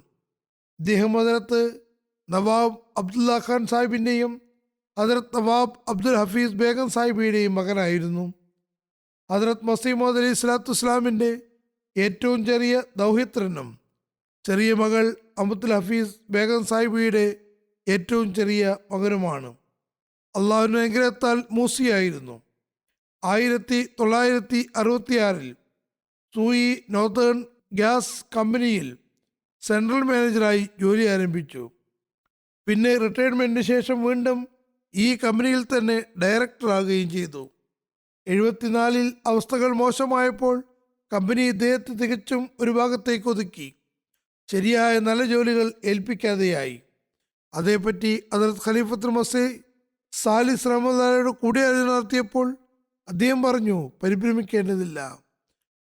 ഇദ്ദേഹം ഹദരത്ത് നവാബ് അബ്ദുല്ല ഖാൻ സാഹിബിൻ്റെയും ഹദരത്ത് നവാബ് അബ്ദുൽ ഹഫീസ് ബേഗം സാഹിബിയുടെയും മകനായിരുന്നു. ഹദരത്ത് മസീമോദ് അലി സ്വലാത്തു വസ്സലാമിൻ്റെ ഏറ്റവും ചെറിയ ദൗഹിത്രനും ചെറിയ മകൾ അബ്ദുൽ ഹഫീസ് ബേഗം സാഹിബിയുടെ ഏറ്റവും ചെറിയ മകനുമാണ്. അള്ളാഹുവിൻ്റെ അനുഗ്രഹത്താൽ മൂസിയായിരുന്നു. 1966 സൂയി നോർത്തേൺ ഗ്യാസ് കമ്പനിയിൽ സെൻട്രൽ മാനേജറായി ജോലി ആരംഭിച്ചു. പിന്നെ റിട്ടയർമെൻറ്റിന് ശേഷം വീണ്ടും ഈ കമ്പനിയിൽ തന്നെ ഡയറക്ടറാകുകയും ചെയ്തു. 74 അവസ്ഥകൾ മോശമായപ്പോൾ കമ്പനി ഇദ്ദേഹത്തെ തികച്ചും ഒരു ഭാഗത്തേക്ക് ഒതുക്കി. ശരിയായ നല്ല ജോലികൾ ഏൽപ്പിക്കാതെയായി. അതേപ്പറ്റി ഹദരത്ത് ഖലീഫത്തുൽ മസീഹ് സാലിസ് റഹ്മത്തുള്ളാഹിയുടെ കൂടിയാലോചന നടത്തിയപ്പോൾ അദ്ദേഹം പറഞ്ഞു, പരിഭ്രമിക്കേണ്ടതില്ല,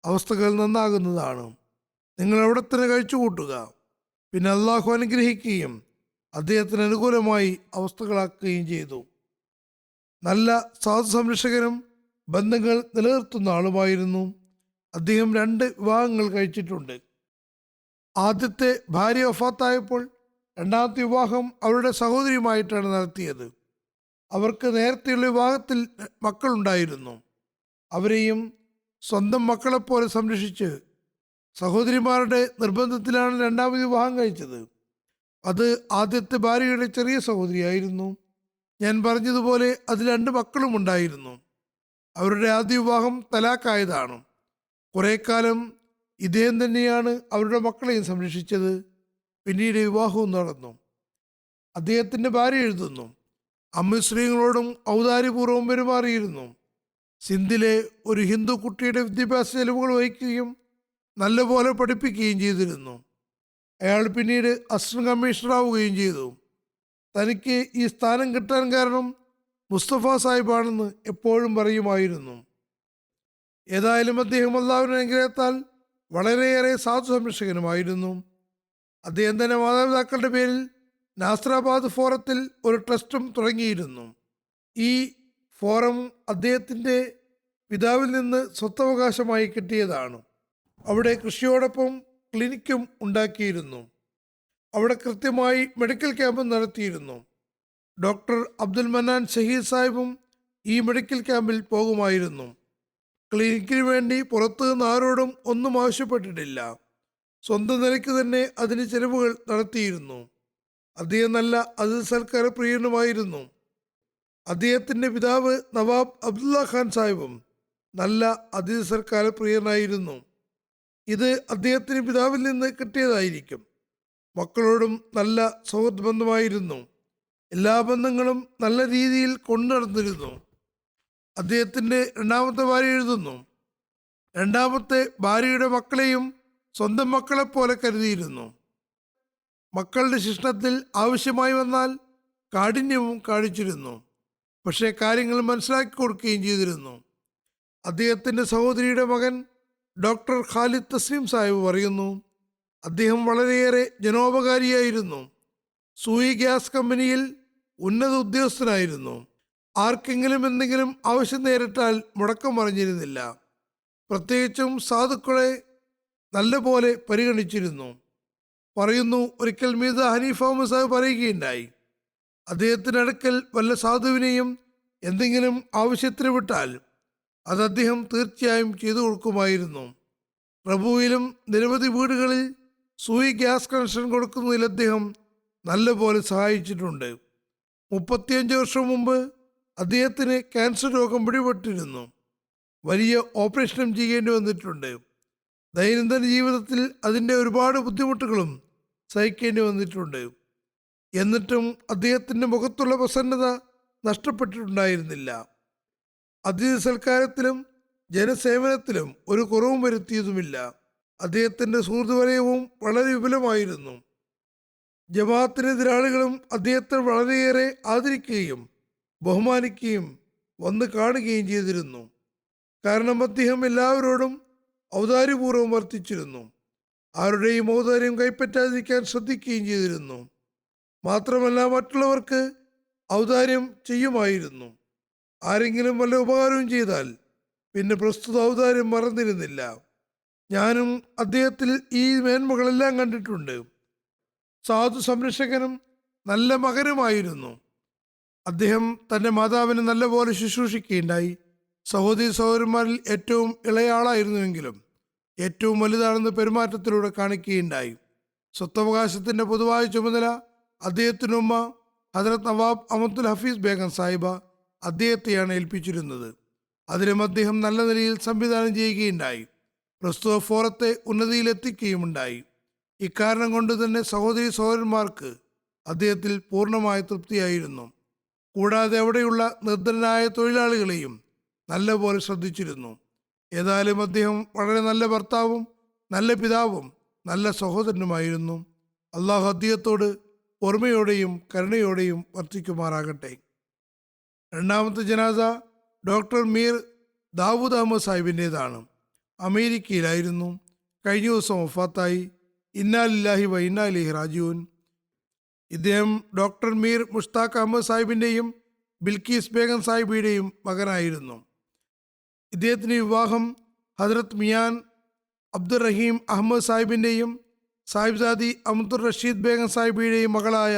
അവസ്ഥകൾ നന്നാകുന്നതാണ്. നിങ്ങൾ അവിടെ തന്നെ കഴിച്ചു കൂട്ടുക. പിന്നെ അള്ളാഹു അനുഗ്രഹിക്കുകയും അദ്ദേഹത്തിന് അനുകൂലമായി അവസ്ഥകളാക്കുകയും ചെയ്തു. നല്ല സാധു സംരക്ഷകനും ബന്ധങ്ങൾ നിലനിർത്തുന്ന ആളുമായിരുന്നു. അദ്ദേഹം 2 വിവാഹങ്ങൾ കഴിച്ചിട്ടുണ്ട്. ആദ്യത്തെ ഭാര്യ വഫാത്തായപ്പോൾ രണ്ടാമത്തെ വിവാഹം അവരുടെ സഹോദരിയുമായിട്ടാണ് നടത്തിയത്. അവർക്ക് നേരത്തെയുള്ള വിവാഹത്തിൽ മക്കളുണ്ടായിരുന്നു. അവരെയും സ്വന്തം മക്കളെപ്പോലെ സംരക്ഷിച്ച് സഹോദരിമാരുടെ നിർബന്ധത്തിലാണ് രണ്ടാമത് വിവാഹം കഴിച്ചത്. അത് ആദ്യത്തെ ഭാര്യയുടെ ചെറിയ സഹോദരിയായിരുന്നു. ഞാൻ പറഞ്ഞതുപോലെ അതിൽ 2 മക്കളും ഉണ്ടായിരുന്നു. അവരുടെ ആദ്യ വിവാഹം തലാക്കായതാണ്. കുറേ കാലം ഇദ്ദേഹം തന്നെയാണ് അവരുടെ മക്കളെയും സംരക്ഷിച്ചത്. പിന്നീട് വിവാഹവും നടന്നു. അദ്ദേഹത്തിൻ്റെ ഭാര്യ എഴുതുന്നു, അമുസ്ലിങ്ങളോടും ഔദാര്യപൂർവ്വം പെരുമാറിയിരുന്നു. സിന്ധിലെ ഒരു ഹിന്ദു കുട്ടിയുടെ വിദ്യാഭ്യാസ ചെലവുകൾ വഹിക്കുകയും നല്ലപോലെ പഠിപ്പിക്കുകയും ചെയ്തിരുന്നു. അയാൾ പിന്നീട് അസിസ്റ്റന്റ് കമ്മീഷണറാവുകയും ചെയ്തു. തനിക്ക് ഈ സ്ഥാനം കിട്ടാൻ കാരണം മുസ്തഫ സാഹിബാണെന്ന് എപ്പോഴും പറയുമായിരുന്നു. ഏതായാലും അദ്ദേഹം അല്ലാഹുവിന്റെ അനുഗ്രഹത്താൽ വളരെയേറെ സാധു സംരക്ഷകനുമായിരുന്നു. അദ്ദേഹം തന്നെ മാതാപിതാക്കളുടെ പേരിൽ നാസറാബാദ് ഫോറത്തിൽ ഒരു ട്രസ്റ്റും തുടങ്ങിയിരുന്നു. ഈ ഫോറം അദ്ദേഹത്തിൻ്റെ പിതാവിൽ നിന്ന് സ്വത്തവകാശമായി കിട്ടിയതാണ്. അവിടെ കൃഷിയോടൊപ്പം ക്ലിനിക്കും ഉണ്ടാക്കിയിരുന്നു. അവിടെ കൃത്യമായി മെഡിക്കൽ ക്യാമ്പും നടത്തിയിരുന്നു. ഡോക്ടർ അബ്ദുൽ മന്നാൻ ഷഹീദ് സാഹിബും ഈ മെഡിക്കൽ ക്യാമ്പിൽ പോകുമായിരുന്നു. ക്ലിനിക്കിന് വേണ്ടി പുറത്തുനിന്ന് ആരോടും ഒന്നും ആവശ്യപ്പെട്ടിട്ടില്ല. സ്വന്തം നിലയ്ക്ക് തന്നെ അതിന് ചെലവുകൾ നടത്തിയിരുന്നു. അദ്ദേഹം നല്ല അതിഥി സൽക്കാര പ്രിയനുമായിരുന്നു. അദ്ദേഹത്തിൻ്റെ പിതാവ് നവാബ് അബ്ദുല്ല ഖാൻ സാഹിബും നല്ല അതിഥി സൽക്കാര പ്രിയനായിരുന്നു. ഇത് അദ്ദേഹത്തിന് പിതാവിൽ നിന്ന് കിട്ടിയതായിരിക്കും. മക്കളോടും നല്ല സൗഹൃദ ബന്ധമായിരുന്നു. എല്ലാ ബന്ധങ്ങളും നല്ല രീതിയിൽ കൊണ്ടു നടന്നിരുന്നു. അദ്ദേഹത്തിൻ്റെ രണ്ടാമത്തെ ഭാര്യ എഴുതുന്നു, രണ്ടാമത്തെ ഭാര്യയുടെ മക്കളെയും സ്വന്തം മക്കളെപ്പോലെ കരുതിയിരുന്നു. മക്കളുടെ ശിക്ഷണത്തിൽ ആവശ്യമായി വന്നാൽ കാഠിന്യവും കാണിച്ചിരുന്നു. പക്ഷേ കാര്യങ്ങൾ മനസ്സിലാക്കി കൊടുക്കുകയും ചെയ്തിരുന്നു. അദ്ദേഹത്തിൻ്റെ സഹോദരിയുടെ മകൻ ഡോക്ടർ ഖാലിദ് തസ്ലീം സാഹിബ് പറയുന്നു, അദ്ദേഹം വളരെയേറെ ജനോപകാരിയായിരുന്നു. സൂയി ഗ്യാസ് കമ്പനിയിൽ ഉന്നത ഉദ്യോഗസ്ഥനായിരുന്നു. ആർക്കെങ്കിലും എന്തെങ്കിലും ആവശ്യം നേരിട്ടാൽ മുടക്കം പറഞ്ഞിരുന്നില്ല. പ്രത്യേകിച്ചും സാധുക്കളെ നല്ലപോലെ പരിഗണിച്ചിരുന്നു. പറയുന്നു, ഒരിക്കൽ മീത ഹനീഫ മസാബ് പറയുകയുണ്ടായി, അദ്ദേഹത്തിൻ്റെ അടുക്കൽ വല്ല സാധുവിനെയും എന്തെങ്കിലും ആവശ്യത്തിന് വിട്ടാൽ അത് അദ്ദേഹം തീർച്ചയായും ചെയ്തു കൊടുക്കുമായിരുന്നു. റബുവിലും നിരവധി വീടുകളിൽ സൂയി ഗ്യാസ് കണക്ഷൻ കൊടുക്കുന്നതിൽ അദ്ദേഹം നല്ലപോലെ സഹായിച്ചിട്ടുണ്ട്. 35 വർഷം മുമ്പ് അദ്ദേഹത്തിന് ക്യാൻസർ രോഗം പിടിപെട്ടിരുന്നു. വലിയ ഓപ്പറേഷനും ചെയ്യേണ്ടി വന്നിട്ടുണ്ട്. ദൈനംദിന ജീവിതത്തിൽ അതിൻ്റെ ഒരുപാട് ബുദ്ധിമുട്ടുകളും സഹിക്കേണ്ടി വന്നിട്ടുണ്ട്. എന്നിട്ടും അദ്ദേഹത്തിൻ്റെ മുഖത്തുള്ള പ്രസന്നത നഷ്ടപ്പെട്ടിട്ടുണ്ടായിരുന്നില്ല. അതിഥി സൽക്കാരത്തിലും ജനസേവനത്തിലും ഒരു കുറവും വരുത്തിയതുമില്ല. അദ്ദേഹത്തിൻ്റെ സുഹൃത്ത് വലയവും വളരെ വിപുലമായിരുന്നു. ജമാഅത്തിനെതിരാളികളും അദ്ദേഹത്തെ വളരെയേറെ ആദരിക്കുകയും ബഹുമാനിക്കുകയും വന്ന് കാണുകയും ചെയ്തിരുന്നു. കാരണം അദ്ദേഹം എല്ലാവരോടും ഔദാര്യപൂർവ്വം വർത്തിച്ചിരുന്നു. ആരുടെയും ഔദാര്യം കൈപ്പറ്റാതിരിക്കാൻ ശ്രദ്ധിക്കുകയും ചെയ്തിരുന്നു. മാത്രമല്ല, മറ്റുള്ളവർക്ക് ഔദാര്യം ചെയ്യുമായിരുന്നു. ആരെങ്കിലും വല്ല ഉപകാരവും ചെയ്താൽ പിന്നെ പ്രസ്തുത ഔദാര്യം മറന്നിരുന്നില്ല. ഞാനും അദ്ദേഹത്തിൽ ഈ മേന്മകളെല്ലാം കണ്ടിട്ടുണ്ട്. സാധു സംരക്ഷകനും നല്ല മകനുമായിരുന്നു. അദ്ദേഹം തൻ്റെ മാതാവിനെ നല്ലപോലെ ശുശ്രൂഷിക്കുകയുണ്ടായി. സഹോദരി സഹോദരന്മാരിൽ ഏറ്റവും ഇളയാളായിരുന്നുവെങ്കിലും ഏറ്റവും വലുതാണെന്ന് പെരുമാറ്റത്തിലൂടെ കാണിക്കുകയുണ്ടായി. സ്വത്തവകാശത്തിൻ്റെ പൊതുവായ ചുമതല അദ്ദേഹത്തിനുമ്മ ഹദരത്ത് നവാബ് അഹമ്മദുൽ ഹഫീസ് ബേഗം സാഹിബ അദ്ദേഹത്തെയാണ് ഏൽപ്പിച്ചിരുന്നത്. അതിലും അദ്ദേഹം നല്ല നിലയിൽ സംവിധാനം ചെയ്യുകയുണ്ടായി. പ്രസ്തുത ഫോറത്തെ ഉന്നതിയിലെത്തിക്കുകയുമുണ്ടായി. ഇക്കാരണം കൊണ്ട് തന്നെ സഹോദരി സഹോദരന്മാർക്ക് അദ്ദേഹത്തിൽ പൂർണ്ണമായ തൃപ്തിയായിരുന്നു. കൂടാതെ അവിടെയുള്ള നിർധനരായ തൊഴിലാളികളെയും നല്ലപോലെ ശ്രദ്ധിച്ചിരുന്നു. ഏതായാലും അദ്ദേഹം വളരെ നല്ല ഭർത്താവും നല്ല പിതാവും നല്ല സഹോദരനുമായിരുന്നു. അള്ളാഹു അദ്ദേഹത്തോട് ഓർമ്മയോടെയും കരുണയോടെയും വർത്തിക്കുമാറാകട്ടെ. രണ്ടാമത്തെ ജനാസ ഡോക്ടർ മീർ ദാവൂദ് അഹമ്മദ് സാഹിബിൻ്റേതാണ്. അമേരിക്കയിലായിരുന്നു. കഴിഞ്ഞ ദിവസം വഫാത്തായി. ഇന്നാ ലില്ലാഹി വ ഇന്നാ ഇലൈഹി റാജിഊൻ. ഇദ്ദേഹം ഡോക്ടർ മീർ മുഷ്താഖ് അഹമ്മദ് സാഹിബിൻ്റെയും ബിൽക്കീസ് ബേഗം സാഹിബിയുടെയും മകനായിരുന്നു. ഇദ്ദേഹത്തിൻ്റെ വിവാഹം ഹദ്രത്ത് മിയാൻ അബ്ദുറഹീം അഹമ്മദ് സാഹിബിൻ്റെയും സാഹിബ്സാദി അമത്തുർ റഷീദ് ബേഗം സാഹിബിയുടെയും മകളായ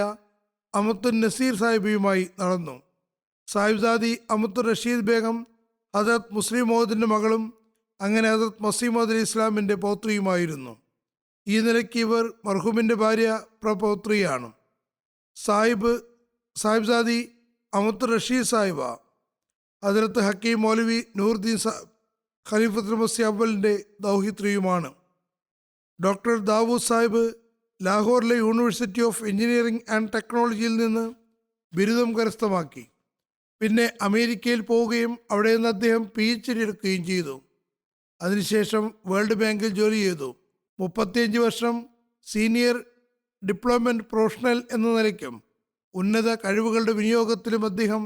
അമത്തുൻ നസീർ സാഹിബിയുമായി നടന്നു. സാഹിബ്സാദി അമത്തുർ റഷീദ് ബേഗം ഹദരത്ത് മുസ്ലിം മൗദിൻ്റെ മകളും അങ്ങനെ ഹദരത്ത് മസീമദ് അലി ഇസ്ലാമിൻ്റെ പൗത്രിയുമായിരുന്നു. ഈ നിലയ്ക്ക് ഇവർ മർഹൂമിൻ്റെ ഭാര്യ പ്രപൗത്രിയാണ്. സാഹിബ്സാദി അമത്തുർ റഷീദ് സാഹിബ ഹദരത്ത് ഹക്കീം മൗലവി നൂറുദ്ദീൻ ഖലീഫത്തുൽ മസീഹ് അവലിൻ്റെ ദൗഹിത്രിയുമാണ്. ഡോക്ടർ ദാവൂദ് സാഹിബ് ലാഹോറിലെ യൂണിവേഴ്സിറ്റി ഓഫ് എഞ്ചിനീയറിംഗ് ആൻഡ് ടെക്നോളജിയിൽ നിന്ന് ബിരുദം കരസ്ഥമാക്കി. പിന്നെ അമേരിക്കയിൽ പോവുകയും അവിടെ നിന്ന് അദ്ദേഹം PhD എടുക്കുകയും ചെയ്തു. അതിനുശേഷം വേൾഡ് ബാങ്കിൽ ജോലി ചെയ്തു. 35 വർഷം സീനിയർ ഡിപ്ലോയ്മെൻറ്റ് പ്രൊഫഷണൽ എന്ന നിലയ്ക്കും ഉന്നത കഴിവുകളുടെ വിനിയോഗത്തിലും അദ്ദേഹം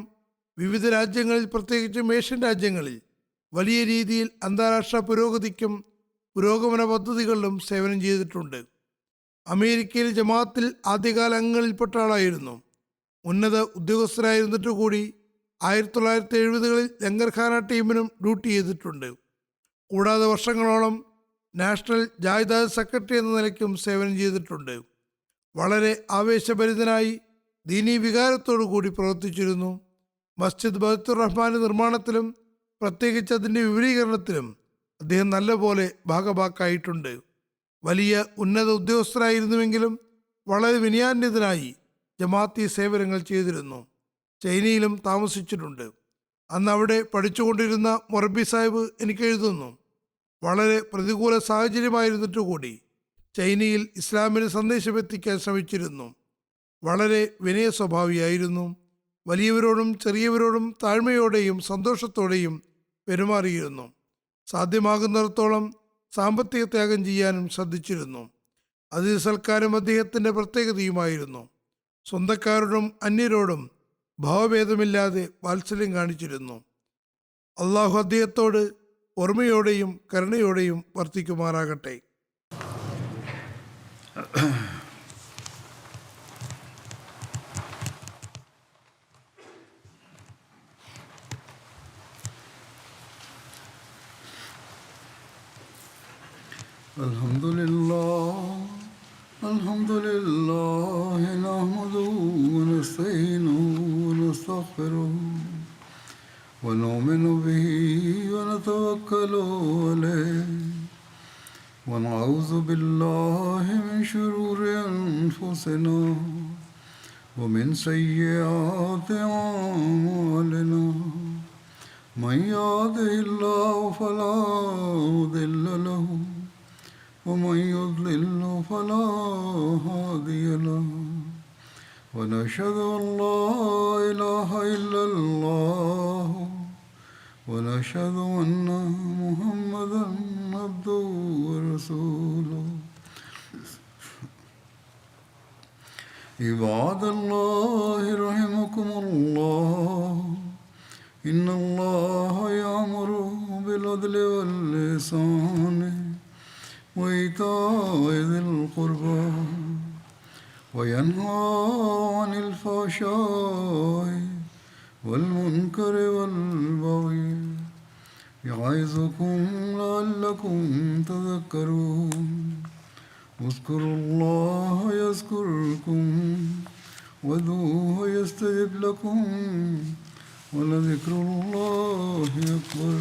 വിവിധ രാജ്യങ്ങളിൽ, പ്രത്യേകിച്ചും ഏഷ്യൻ രാജ്യങ്ങളിൽ വലിയ രീതിയിൽ അന്താരാഷ്ട്ര പുരോഗതിക്കും പുരോഗമന പദ്ധതികളിലും സേവനം ചെയ്തിട്ടുണ്ട്. അമേരിക്കയിൽ ജമാഅത്തിൽ ആദ്യകാല അംഗങ്ങളിൽപ്പെട്ട ആളായിരുന്നു. ഉന്നത ഉദ്യോഗസ്ഥരായിരുന്നിട്ട് കൂടി 1970കളിൽ ലങ്കർഖാന ടീമിനും ഡ്യൂട്ടി ചെയ്തിട്ടുണ്ട്. കൂടാതെ വർഷങ്ങളോളം നാഷണൽ ജായിദാദ് സെക്രട്ടറി എന്ന നിലയ്ക്കും സേവനം ചെയ്തിട്ടുണ്ട്. വളരെ ആവേശഭരിതനായി ദീനീ വികാരത്തോടു കൂടി പ്രവർത്തിച്ചിരുന്നു. മസ്ജിദ് ബൈത്തുർ റഹ്മാന്റെ നിർമ്മാണത്തിലും പ്രത്യേകിച്ച് അതിൻ്റെ വിപുലീകരണത്തിലും അദ്ദേഹം നല്ലപോലെ ഭാഗഭാക്കായിട്ടുണ്ട്. വലിയ ഉന്നത ഉദ്യോഗസ്ഥരായിരുന്നുവെങ്കിലും വളരെ വിനയാന്വിതനായി ജമാഅത്തി സേവനങ്ങൾ ചെയ്തിരുന്നു. ചൈനയിലും താമസിച്ചിട്ടുണ്ട്. അന്ന് അവിടെ പഠിച്ചുകൊണ്ടിരുന്ന മൊറബി സാഹിബ് എനിക്ക് എഴുതുന്നു, വളരെ പ്രതികൂല സാഹചര്യമായിരുന്നിട്ട് കൂടി ചൈനയിൽ ഇസ്ലാമിന് സന്ദേശം എത്തിക്കാൻ ശ്രമിച്ചിരുന്നു. വളരെ വിനയ സ്വഭാവിയായിരുന്നു. വലിയവരോടും ചെറിയവരോടും താഴ്മയോടെയും സന്തോഷത്തോടെയും പെരുമാറിയിരുന്നു. സാധ്യമാകുന്നിടത്തോളം സാമ്പത്തിക ത്യാഗം ചെയ്യാനും ശ്രദ്ധിച്ചിരുന്നു. അതിഥി സൽക്കാരം അദ്ദേഹത്തിൻ്റെ പ്രത്യേകതയുമായിരുന്നു. സ്വന്തക്കാരോടും അന്യരോടും ഭാവഭേദമില്ലാതെ വാത്സല്യം കാണിച്ചിരുന്നു. അള്ളാഹു അദ്ദേഹത്തോട് ഓർമ്മയോടെയും കരുണയോടെയും വർത്തിക്കുമാറാകട്ടെ. الحمد لله نحمده ونستعينه ونستغفره ونؤمن به ونتوكل عليه ونعوذ بالله من شرور أنفسنا ومن سيئات أعمالنا من يهده الله فلا مضل له ومن يضلل فلا هادي له ونشهد أن لا إله إلا الله ونشهد أن محمدا عبده ورسوله عباد الله رحمكم الله إن الله يأمر بالعدل والإحسان وإيتاء ذي القربى وينهى عن الفحشاء والمنكر والبغي يعظكم لعلكم تذكرون اذكروا الله يذكركم وادعوه يستجب لكم ولذكر الله أكبر